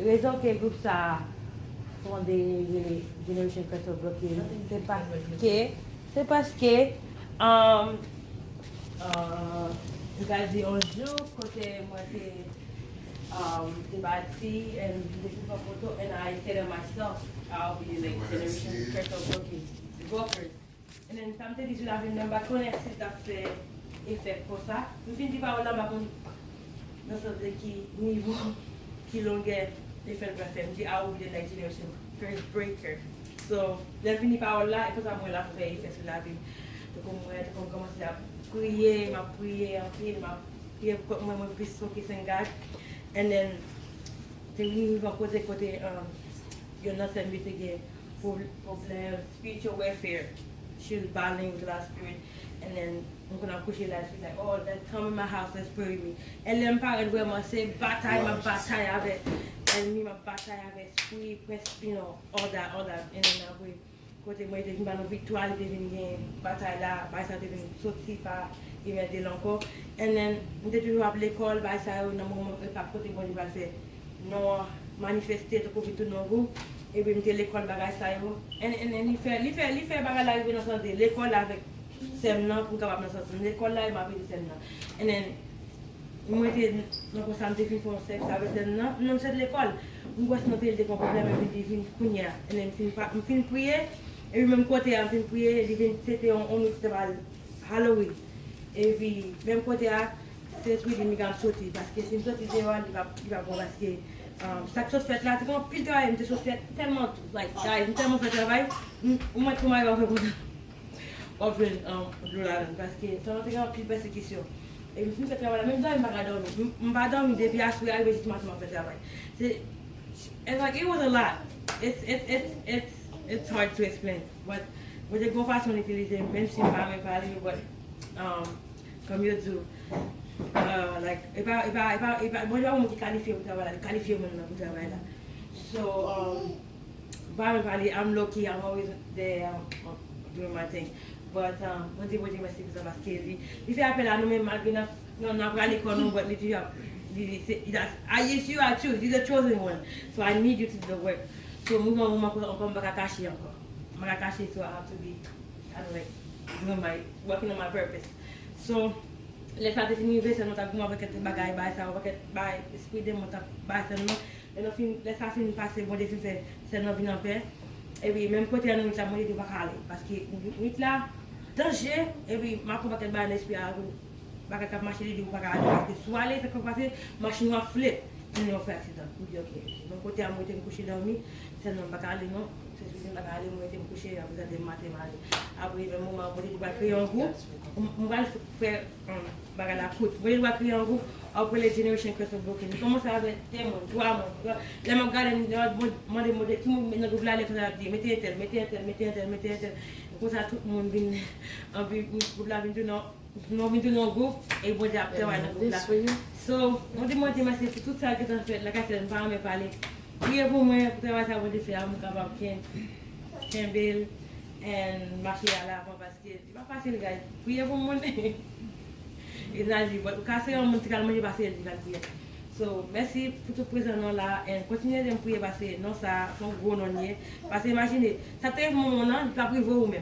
Raison que le groupe ça fondé Generation Crystal Brooklyn, c'est parce que regardez un jour côté moi c'est bâti and this is a photo and I said to myself I'll be like Generation Crystal Brooklyn brokers. And then something you should have in them back connect si ça fait effet pour ça. Nous finissons par là bas dans ce qui niveau qui longueur different platform qui a oublié la Generation First Breaker. So, je finis par là et pour ça moi la fait effet sur la vie. Donc on commence à prier, m'a prié en film, m'a prié moi plus focus on God. And then we va poser côté you know send me to get for spiritual warfare. She was battling with the last spirit, and then I'm gonna push it like she's like, oh, let's come in my house, let's pray with me. And then parents where I say bataille avec, and me my bataille avec esprit, you know, all that, and then I will côté moi j'ai une victoire de venir bataille là, bah ça devient sorti par immédiat encore. And then j'étais toujours à l'école, bah ça au moment pas côté moi je vais faire non manifester de Covid tout non groupe. Et puis j'étais l'école bagage ça yo et il fait bagage là dans sens de l'école avec semnan pour capable dans sens l'école là il m'a dit semnan et then moi j'étais dans concentré fin concept avec semnan non c'est l'école on voit noter des problèmes et puis vinn kunya et then fin prier et puis même côté en fin prier c'était on de Halloween et puis même côté à c'est celui de migration sorti parce que si sorti c'est il va parce que chaque chose fait là, c'est comme pile travail, des choses fait tellement, like, guys, tellement fait travail, moi comment il va faire parce que ça n'a pas pile persécution. Et je fais travail même dans il m'a dormi depuis à soir avec justement fait travail. C'est it's like it was a lot. It's hard to explain. But with the go façon d'utiliser même si pas me parler but comme je dis like moi je vais qualifier pour travail qualifier pour travail là so I'm lucky I'm always there doing my thing but moi je vais merci pour ça parce que il fait appel à nous même malgré non pas l'école non but I yes you are choose you're the chosen one so I need you to do the work so moi encore pas cacher encore pas cacher so I have to be kind of like doing my working on my purpose so les faire définir c'est notre argument avec des bagages bah ça avec bah esprit de monta bah ça non et nous fin les ça fin passer bon défi fait c'est non venir en paix et puis même côté nous la moitié de pas aller parce que nous là danger et puis ma pour pas bah l'esprit à bah cap marcher de pas aller parce que soit aller ça peut passer machine va flip nous on fait accident nous dit OK donc côté à moitié me coucher dormi c'est non pas aller non c'est sûr pas aller moitié me coucher vous avez mathématiques après le moment où on va créer un groupe on va faire baga la coute vous allez créer un groupe après les Generation Crystal Brooklyn comment ça avec témoin 3 mois là me regarder demander tout le monde dans groupe là les choses à dire mettez tel comme ça tout le monde vient en groupe là vient non groupe et bon après ouais dans groupe là so on demande merci pour tout ça que tu as fait la cassette pas me parler priez pour moi pour travailler ça vous faire am capable Campbell and marcher à l'avant parce que c'est pas facile gars priez pour moi il n'a dit but casser un musicalement j'ai passé le prier so merci pour tout présent là et continuez de prier parce que non ça son gros non parce que imaginez ça t'est moment là tu vas prier vous même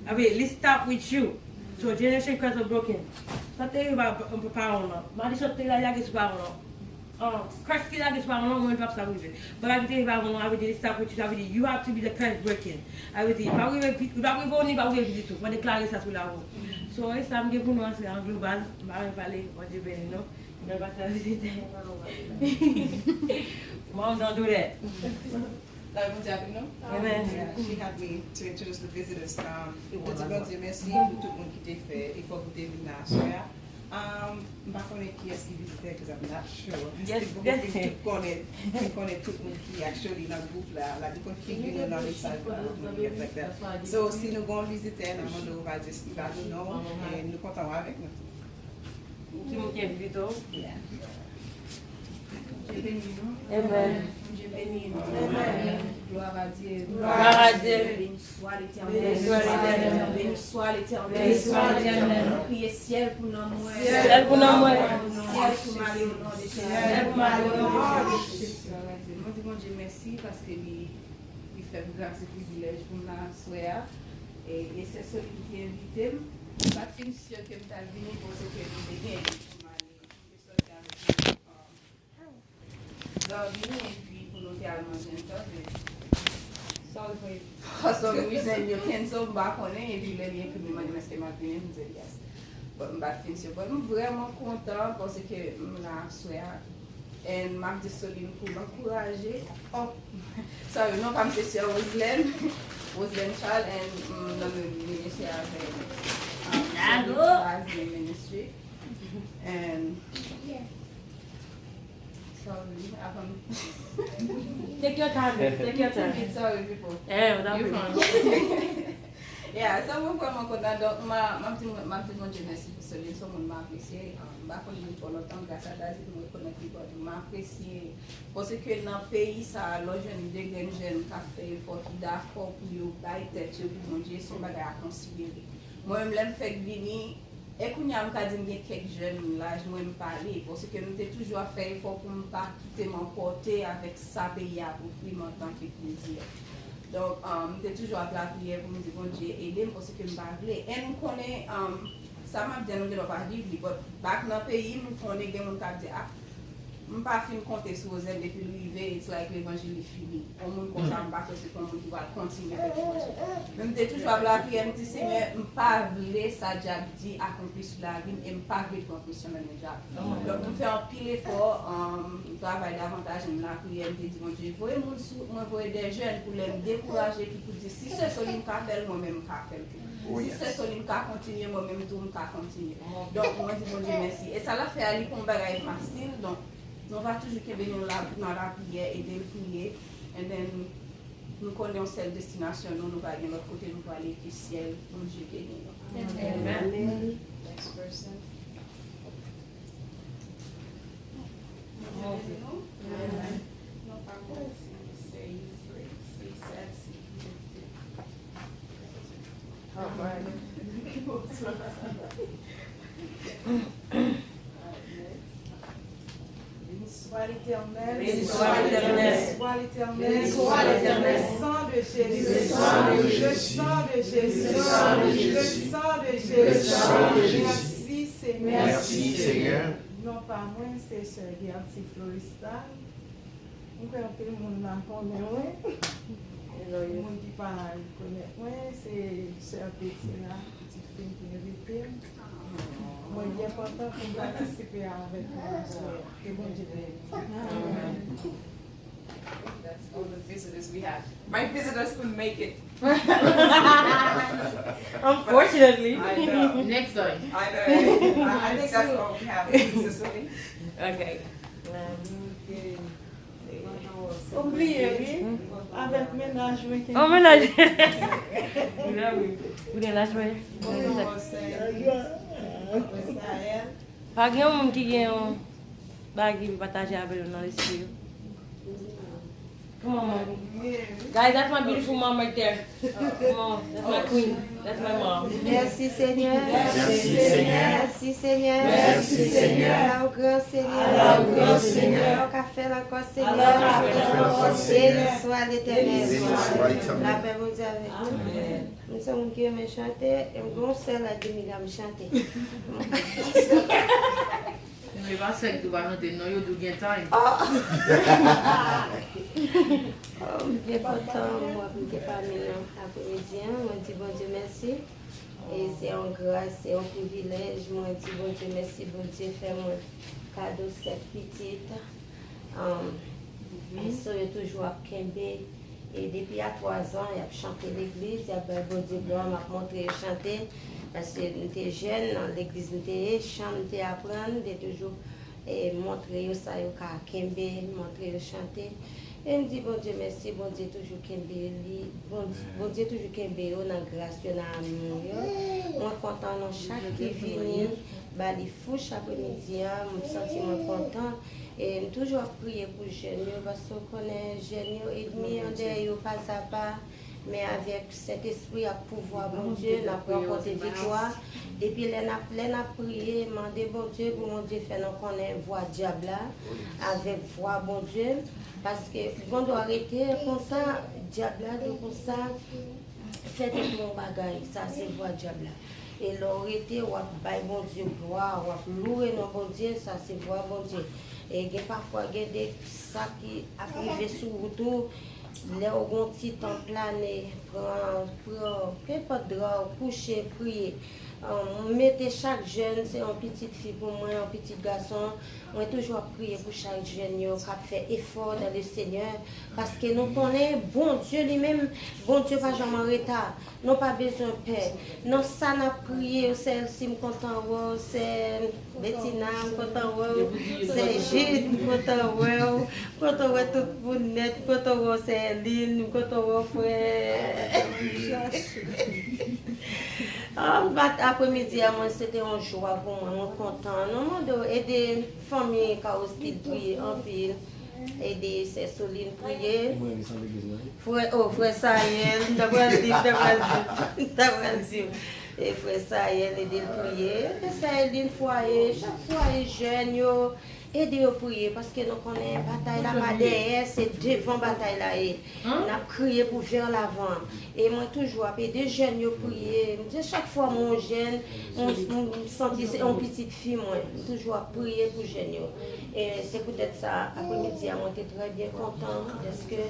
avec let's start with you so Generation Crystal Brooklyn ça t'est pas un peu pas on là mais ça t'est là il y a que pas on curse qui là que pas on on doit ça arriver but I think about on avec let's start with you avec you have to be the curse breaking avec pas oui on n'est pas oui du tout on déclarer ça sur la route so ça me dit pour nous c'est en global va parler on dit ben non on va ça visiter moi on doit do that
Like, vous avez non?
Amen.
Yeah, she had me to introduce the visitors. Bon Dieu merci pour tout le monde qui t'a fait. Il faut que tu viennes là, soir. Je ne sais pas qui est-ce qui visitait, because I'm not sure.
Yes,
Qui
yes.
connaît tout le monde qui actually dans le groupe là, la configurer dans les salles, like that. So, si nous allons visiter, nous va juste, il va nous know, et nous comptons avec nous.
Qui me tient plutôt.
Yeah.
Amen.
Dieu béni nous. Amen. Gloire à Dieu.
Gloire à Dieu.
Béni soit l'Éternel.
Béni soit l'Éternel.
Béni soit l'Éternel.
Béni soit l'Éternel.
Priez ciel pour nous.
Ciel pour nous.
Ciel pour m'aller au nom de Jésus.
Ciel pour m'aller au nom de Jésus.
Moi, dis mon Dieu merci parce que il fait grâce et privilège pour la soirée. Et c'est celui qui est invité. Pas de film sûr que je suis venu pour ce que je viens pour m'aller. Dormir et puis pour nous faire manger un peu. Sorry for some reason you cancel back on it et puis les liens que nous m'ont dit est-ce que m'a venu nous dire yes. But m'a fin sur bon nous vraiment content parce que la soirée et m'a dit Soline pour m'encourager. Oh sorry non pas me sur Roslyn Charles et dans le ministère avec ministry and
Take your time. Take your time.
Sorry, people.
Yeah, without me.
Yeah, so I'm vraiment content. Donc, ma petite mon Dieu merci pour ce livre, mon m'a apprécié. Bah, quand je pour longtemps grâce à David, moi connais plus quoi, m'a apprécié parce que dans le pays ça, les jeunes des jeunes qui fait faut qu'ils d'accord pour yo bailler tête pour mon Dieu, son bagage à considérer. Moi même l'aime fait venir. Et quand il y a quelques jeunes là, je me parler parce que nous avons toujours fait effort pour ne pas quitter m'emporter avec ça pays pour vivre en tant que plaisir. Donc, nous avons toujours appelé la prière pour nous dire bon Dieu aidez-moi parce que nous parler. Et nous connaissons, ça m'a dit nous ne pas vivre, mais dans le pays, nous connaissons des gens qui disent ah, je ne pas fin compter sur vous depuis l'arrivée, c'est like l'évangile est fini. On ne compte pas que c'est comme on va continuer avec l'évangile. Même si toujours la prière, je dis Seigneur, je ne pas voulais ça déjà dit accomplir sur la vie, et je ne pas voulais accomplir sur le job. Donc nous faisons un pile effort, nous travaillons davantage dans la prière, je dis mon Dieu, voyez des jeunes pour les décourager, pour dire si c'est Soline qui fait, moi-même qui fait. Si c'est Soline qui continue, moi-même tout le monde qui continue. Donc moi dis mon Dieu merci. Et ça l'a fait aller pour un bagage facile. Donc on va toujours venir dans la prière et de prier. Et then, nous connaissons cette destination, nous allons aller de l'autre côté, nous allons aller au ciel, pour Dieu bénir. Amen. Next person. Amen. Non, pas moi, c'est usually, c'est sexy. All right.
Soit l'Éternel,
Béni soit l'Éternel.
soit l'Éternel,
Béni soit l'Éternel.
le sang de Jésus,
Le sang de Jésus.
le sang de Jésus,
Le sang de Jésus.
le sang de Jésus,
Le sang de Jésus.
Merci Seigneur.
Merci Seigneur.
Non pas moi, c'est Sœur Gertie Floristal. On peut appeler mon nom connaît, le monde qui parle connaît, c'est Sœur Bettina, petite fille qui est invitée. Moi, il est important pour participer avec nous. Et bon Dieu bénisse.
That's all the visitors we had. My visitors couldn't make it.
Unfortunately.
I know.
Next time.
I know. I think that's all we have. Cicely.
Okay.
Oubliez, oui, avec ménage, oui.
Oh, ménage. Vous voulez la jouer? Pas de monde qui a un bagage partager avec nous dans l'esprit. Come on, mommy. Guys, that's my beautiful mom right there. Come on, that's my queen. That's my mom.
Merci Seigneur.
Merci Seigneur.
Merci Seigneur.
Merci Seigneur.
Allah au grand Seigneur.
Allah au grand Seigneur.
Au café encore Seigneur.
Allah au café encore Seigneur.
Béni soit l'Éternel.
Béni soit l'Éternel.
La paix vous avec nous. Nous sommes qui aiment chanter et nous sommes à demi gamme chanter.
Mais pas ça que tu vas chanter, non, you do get time.
Je suis content, moi, je suis parmi nous après-midi. Moi, je dis bon Dieu merci. Et c'est une grâce, c'est un privilège. Moi, je dis bon Dieu merci, bon Dieu, fait mon cadeau cette petite. Et ça, il y a toujours à Kembe. Et depuis il y a 3 ans, il a chanté l'église, il a bon Dieu gloire, m'a montré chanter. Parce que nous étions jeunes, dans l'église, nous étions chanter, apprendre, nous toujours montrer ça, kembe, montrer chanter. Et me dit, bon Dieu, merci, bon Dieu, toujours kembe, bon Dieu, toujours kembe, dans la grâce, dans l'amour. Moi, content, dans chaque qui vient, les fous chaque midi, je me sens content. Et toujours prier pour les jeunes, parce qu'on connaît les jeunes, et demi, on dit, pas à pas. Mais avec cet esprit à pouvoir, bon Dieu, nous avons rencontré victoire. Et puis, nous avons prié, demandé, bon Dieu, pour mon Dieu, faire nous connaître voix diable avec voix, bon Dieu. Parce que, on doit arrêter comme ça, diable, comme ça, faire des bons bagages, ça c'est voix diable. Et l'arrêter, on va bon Dieu, gloire, on va louer nos bon Dieu, ça c'est voix, bon Dieu. Et parfois, il y a des sacs qui arrivent sur le les ont petit temps plané, prendre drap, coucher, prier. Mettez chaque jeune, c'est une petite fille pour moi, un petit garçon. On toujours prier pour chaque jeune qui fait effort dans le Seigneur. Parce que nous connaissons bon Dieu lui-même, bon Dieu pas jamais en retard. Nous pas besoin de paix. Nous ça n'a prié, celle-ci me content, c'est Bettina, me content, c'est Gilles, me content, tout pour net, me content, c'est Lynn, me content, frère. Après-midi, c'était un joie pour moi, je suis content. Nous aider les familles qui ont aussi prié en ville, aider ces solines prier. Frère Sayel, d'abord dire. Et frère Sayel, aider le prier. Sayel d'une foyer, chaque foyer jeune, aider à prier parce que nous connaissons la bataille là derrière, c'est devant la bataille là. On a crié pour vers l'avant. Et moi toujours aider des jeunes à prier. Chaque fois mon jeune, on sentit une petite fille moi, toujours à prier pour jeunes. Et c'est peut-être ça après-midi moi j'étais très bien content parce que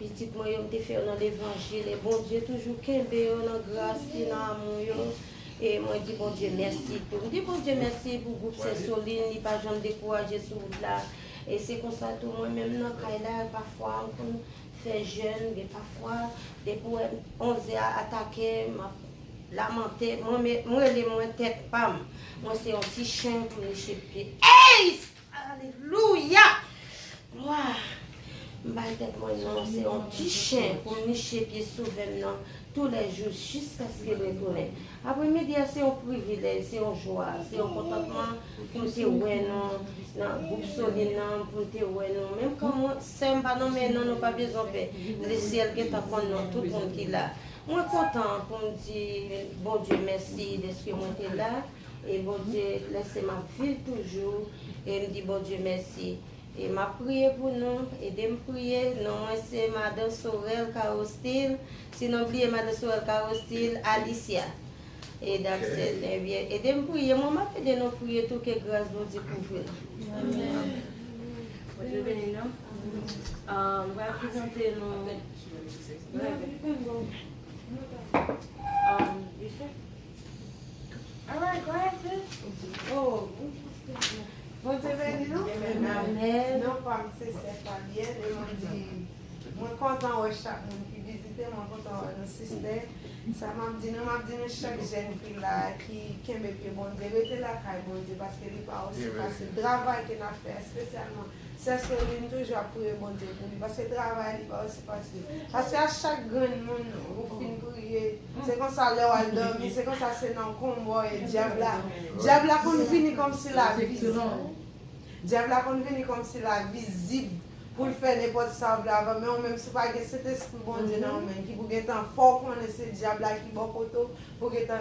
petite moi j'ai fait dans l'évangile et bon Dieu toujours kembe dans grâce dans amour. Et moi je dis bon Dieu merci. Je dis bon Dieu merci pour le groupe C'est Soline, il pas jamais découragé sur route là. Et c'est comme ça tout moi-même dans Kaila parfois on fait jeune, mais parfois des poèmes 11 à attaquer, lamenter, moi les moins tête pam. Moi c'est un petit chien pour me pied. Hey! Alléluia! Waouh! Non, c'est un petit chien pour me pied sauver tous les jours jusqu'à ce qu'il retourne. Après-midi, c'est un privilège, c'est une joie, c'est un contentement pour te voir dans le groupe Soline, pour te voir. Même quand c'est pas non, mais non, pas besoin de faire. Le ciel qui est à tout le monde qui est là. Moi, content pour me dire, bon Dieu, merci de ce que moi t'es là. Et bon Dieu, laissez-moi vivre toujours. Et me dit, bon Dieu, merci. Et m'a prié pour nous, et de me prier, non, c'est Madame Sorel Carostil, sinon oubliez Madame Sorel Carostil, Alicia. Et d'Axel, et de me prier, moi m'a fait de nous prier tout que grâce de Dieu pour vous. Amen.
Bonjour, Bénin. On va présenter nos...
All right, go ahead, sis. Oh, bon Dieu béni nous.
Amen.
Non, pas c'est Stéphanie. Et on dit, moi content de chaque monde qui visite, moi content de système. Ça m'a dit, chaque jeune qui là, qui aime bien bon Dieu, rester là, bon Dieu, parce que il pas aussi facile. Le travail qu'on a fait, spécialement, c'est ce que nous toujours prier bon Dieu pour lui, parce que le travail n'est pas aussi facile. Parce qu'à chaque grand monde, vous finissez prier, c'est comme ça, l'heure à dormir, c'est comme ça, c'est dans le combat, et diable là, qu'on finit comme si la visible. Diable là, qu'on finit comme si la visible. Pour faire n'importe ça avant, mais on même si pas que cet esprit bon Dieu dans main qui pour être fort qu'on essaie diable qui bon poteau pour être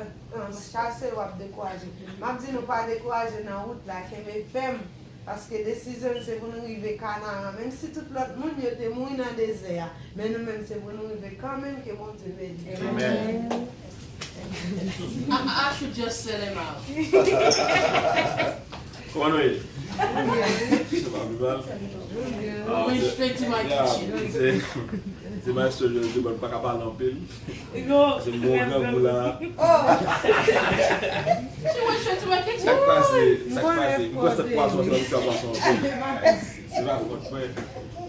chasser ou décourager. M'a dit nous pas décourager dans route là qui me ferme parce que décision c'est pour nous arriver Canaan même si tout l'autre monde était mourir dans le désert mais nous même c'est pour nous arriver quand même que bon Dieu bénisse.
Amen. I should just sell him out.
Comment on est?
Going straight to my kitchen.
C'est ma soeur, je ne peux pas parler en pile. C'est mon grand bout là.
She went straight to my kitchen.
Ça passe. Pourquoi cette poisson, c'est la poisson? C'est la faute.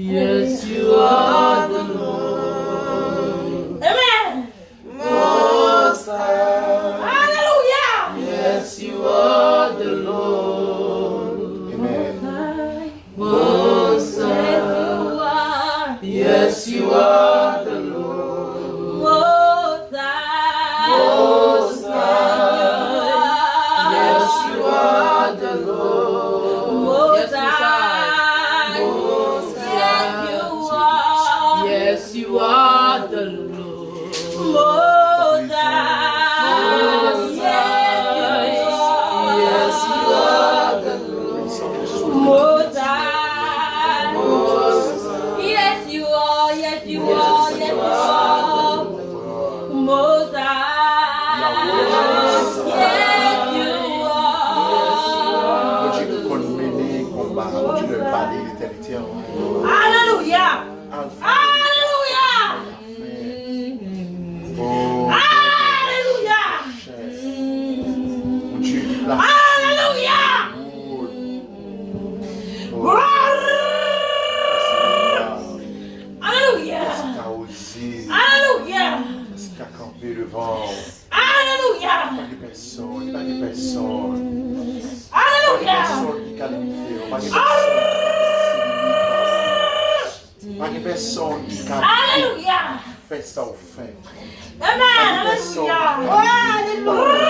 Yes, you are the Lord.
Amen.
Most High.
Hallelujah.
Yes, you are the Lord.
Amen.
Most High. Yes, you are the Lord. Most High. Yes, you are the Lord. Yes, yes, you are the Lord.
Most
Yes, you are the Lord.
Most yes, you are. Yes, you are. Yes, you are. Most yes, you are.
Dieu qu'on mène combat, Dieu de parler l'éternité en
Hallelujah. Hallelujah.
Oh,
Hallelujah.
mon Dieu, il place.
Hallelujah. Hallelujah.
T'as osé,
Hallelujah.
t'as campé devant.
Hallelujah.
Pas de personne, pas de personne.
Hallelujah.
Pas de personne qui a
Hallelujah.
fait ça au fin.
Amen. Hallelujah. Hallelujah.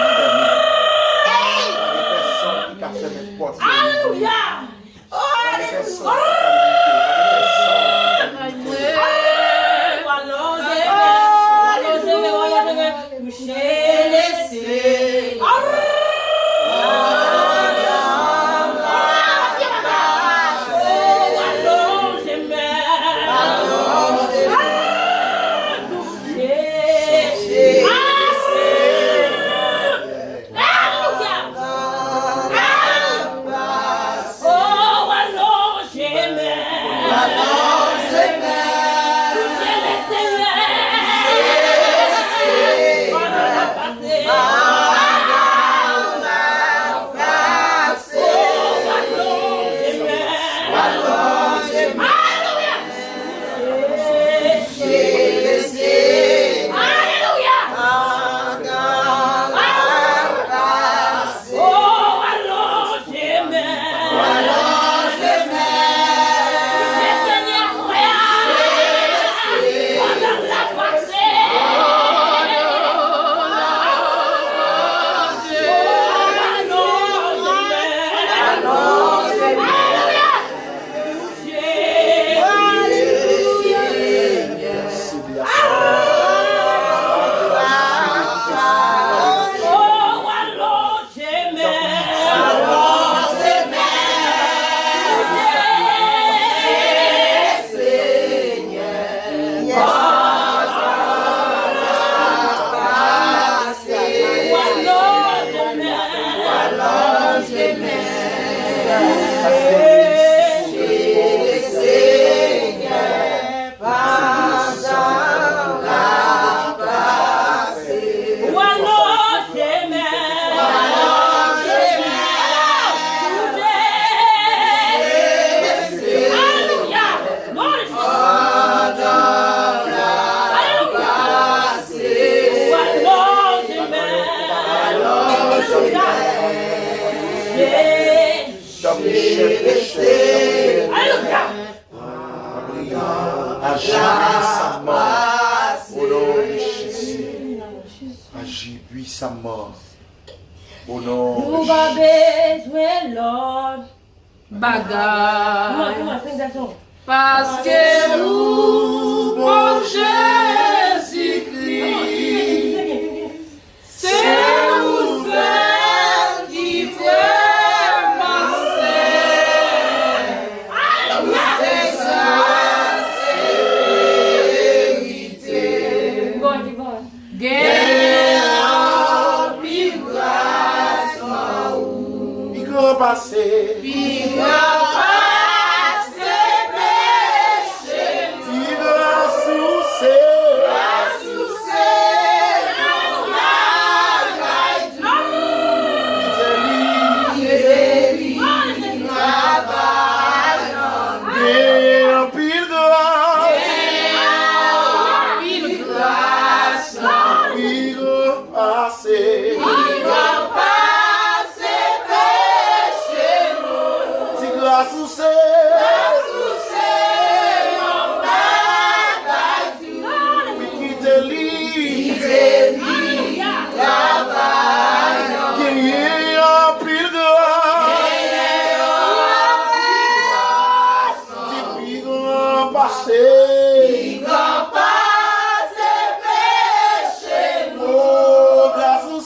Agis puissamment au nom de
You got besoin, Lord.
Bagay.
Come on, sing that song.
Parce que nous, mon Jésus-Christ, c'est vous seul qui fait passer. C'est ça, vérité.
Keep going, keep going.
Guerre, puis grâce,
il grand passé.
puis grâce.
Pile passé.
Pi grand passé péché nous.
Oh, grâce au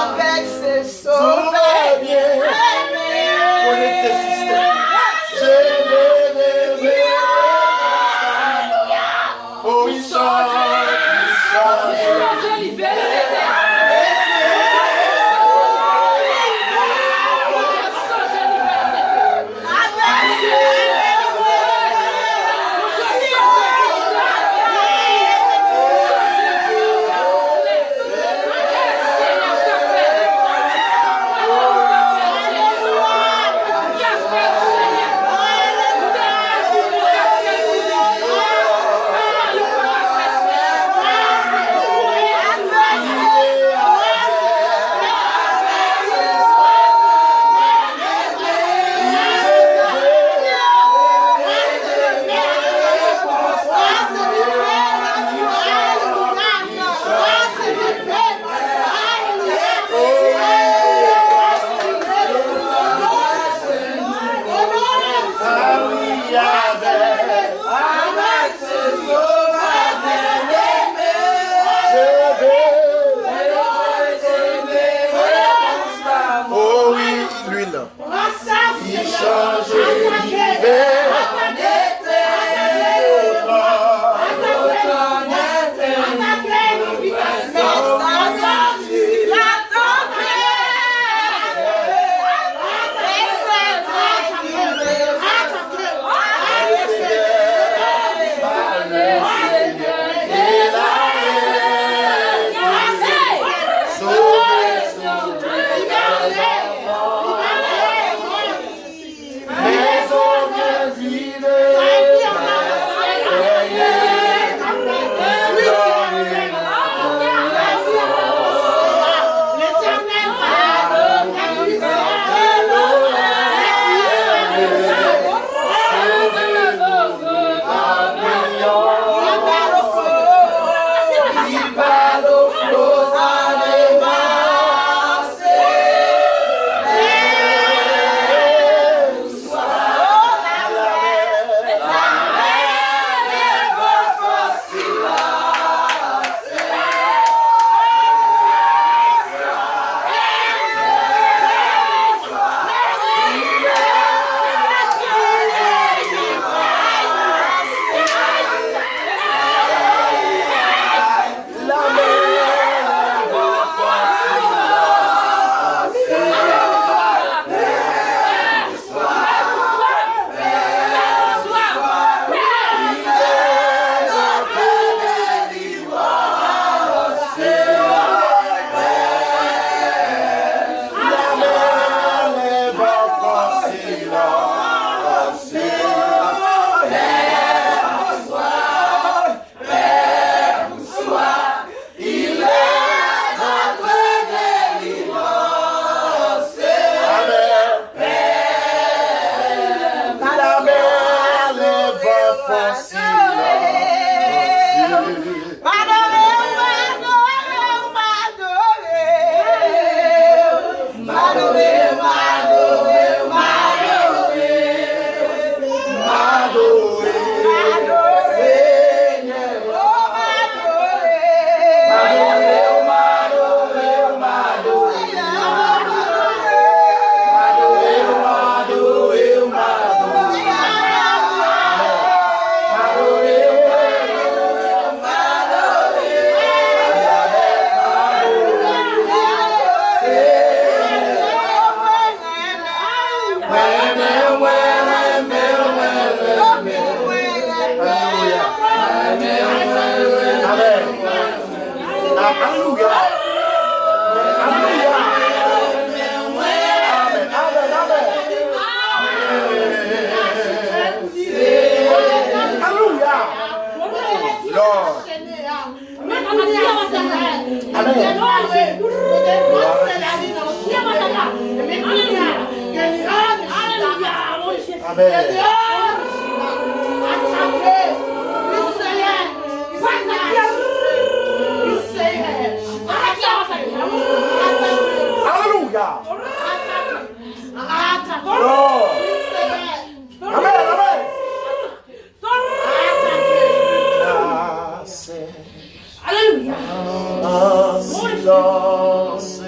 Avec ses sauveurs.
Oh, il
Adore
Alléluia. Amen, amen.
Alléluia.
En silence,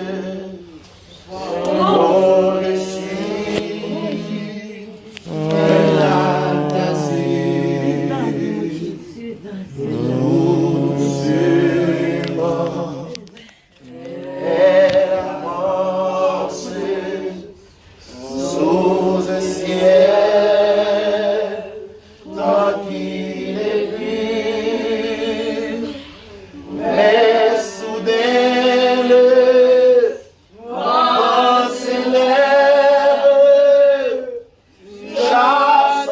on le suit, elle a tassé, doucement, elle avance sous le ciel, tant qu'il est gris. Mais soudain le vent s'élève, chasse un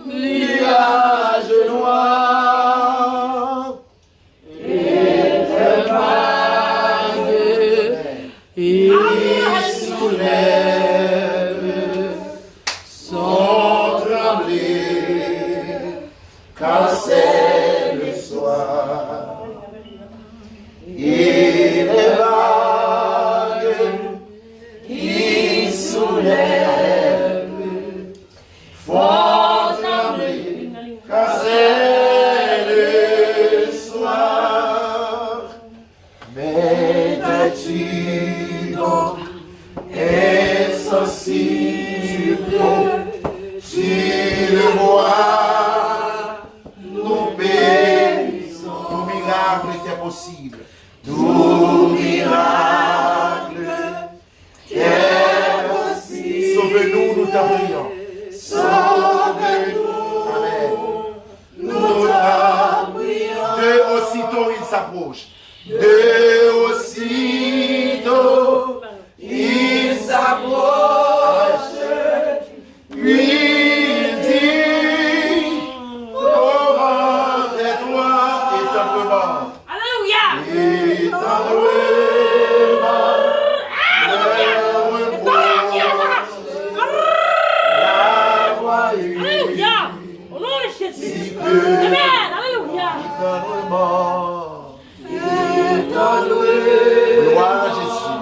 nuage noir et des vagues il soulève sans trembler car c'est le soir. Et les vagues qui soulèvent font trembler car c'est le soir. Mais t'es-tu donc insensible? Tu le vois, nous périssons. Tout miracle était possible. Tout miracle est possible. Sauve-nous, nous t'en prions. Sauve-nous. Amen. Nous t'en prions. De aussitôt il s'approche. De aussitôt il s'approche. Puis il dit, oh, tais-toi et simplement.
Alléluia.
Et simplement, la voix
Alléluia. Au nom de Jésus.
si peu
Amen. Alléluia.
gloire à Jésus.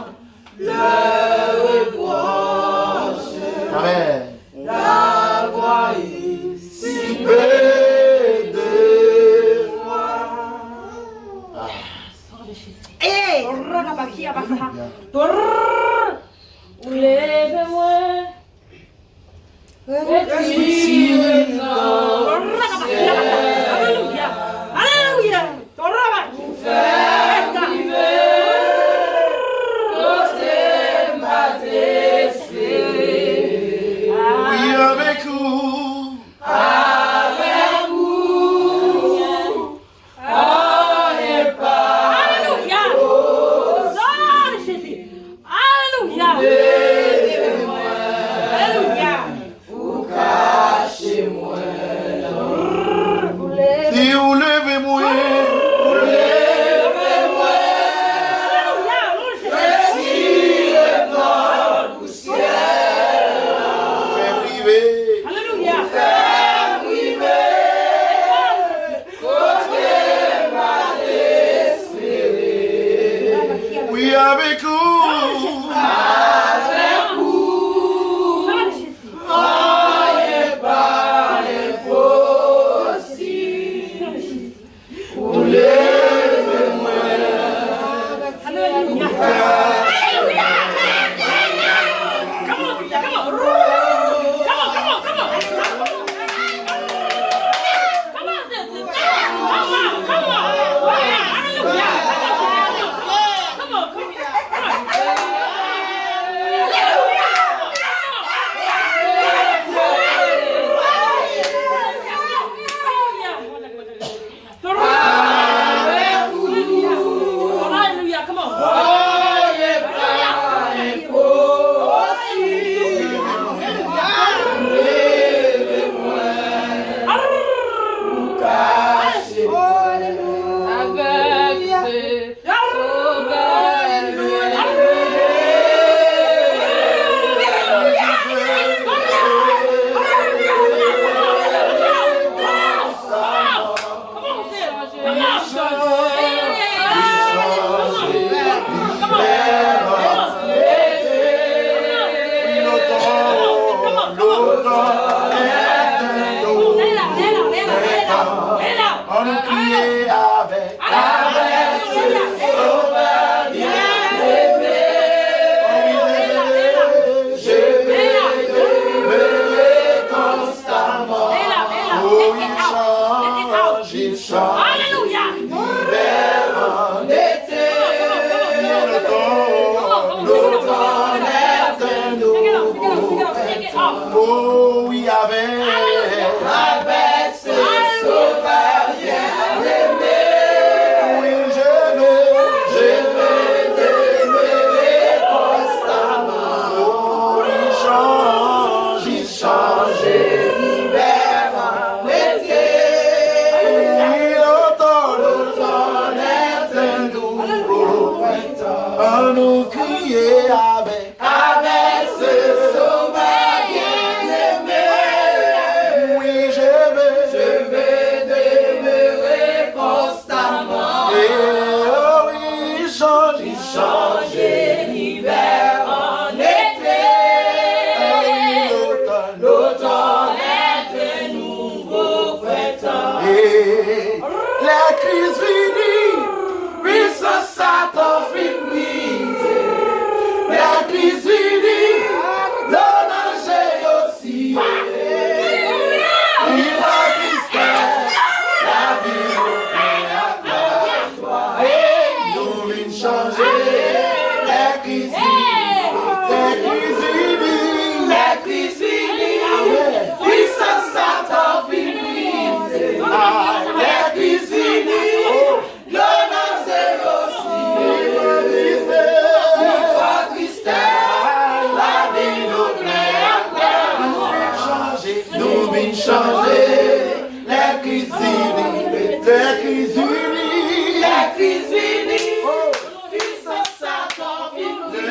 Amen. La voix si peu de foi.
Hey, lève-moi. Alléluia. Alléluia.
Oui, avec vous.
Alléluia. Nom de Jésus. Alléluia. Alléluia.
Cachez-moi. Oh oui, avec
ce sauveur bien-aimé.
Oui, je veux
demeurer constamment.
Oh, il change
l'hiver en été. L'automne est un nouveau printemps.
à nous crier
Avec ce sauveur bien-aimé.
oui, je veux
demeurer constamment.
et oh oui,
Changer l'hiver en été. L'automne est un nouveau printemps.
et la crise finie,
Puissance Satan finit. La crise finie. Le danger aussi. Il va tristesse. La vie nous vient changer. La crise finie. La crise finie. Puissance Satan finit. La crise finie. Le danger aussi. Pas tristesse. La vie nous plaît. Nous vient changer. La crise finie. La crise finie. La crise finie. Puissance Satan finit.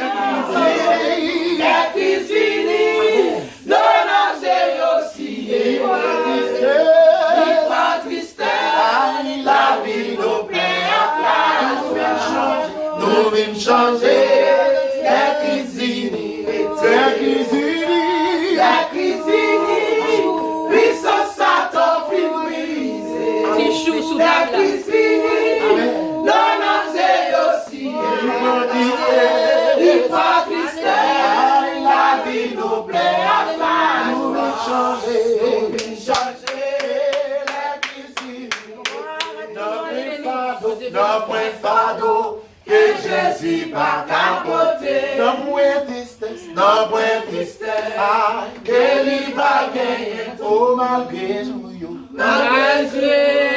La crise finie. Le danger aussi. Pas tristesse. La vie nous plaît. Nous vient changer. La crise finie. La crise finie. La crise finie. Puissance Satan finit. La crise finie. Le danger aussi. Pas tristesse. La vie nous plaît. Nous vient changer. La crise finie. Dans point fardeau que Jésus pas capoter.
dans moins tristesse,
Dans point tristesse, que lui pas gagner.
oh malgré nous, yo.
Malgré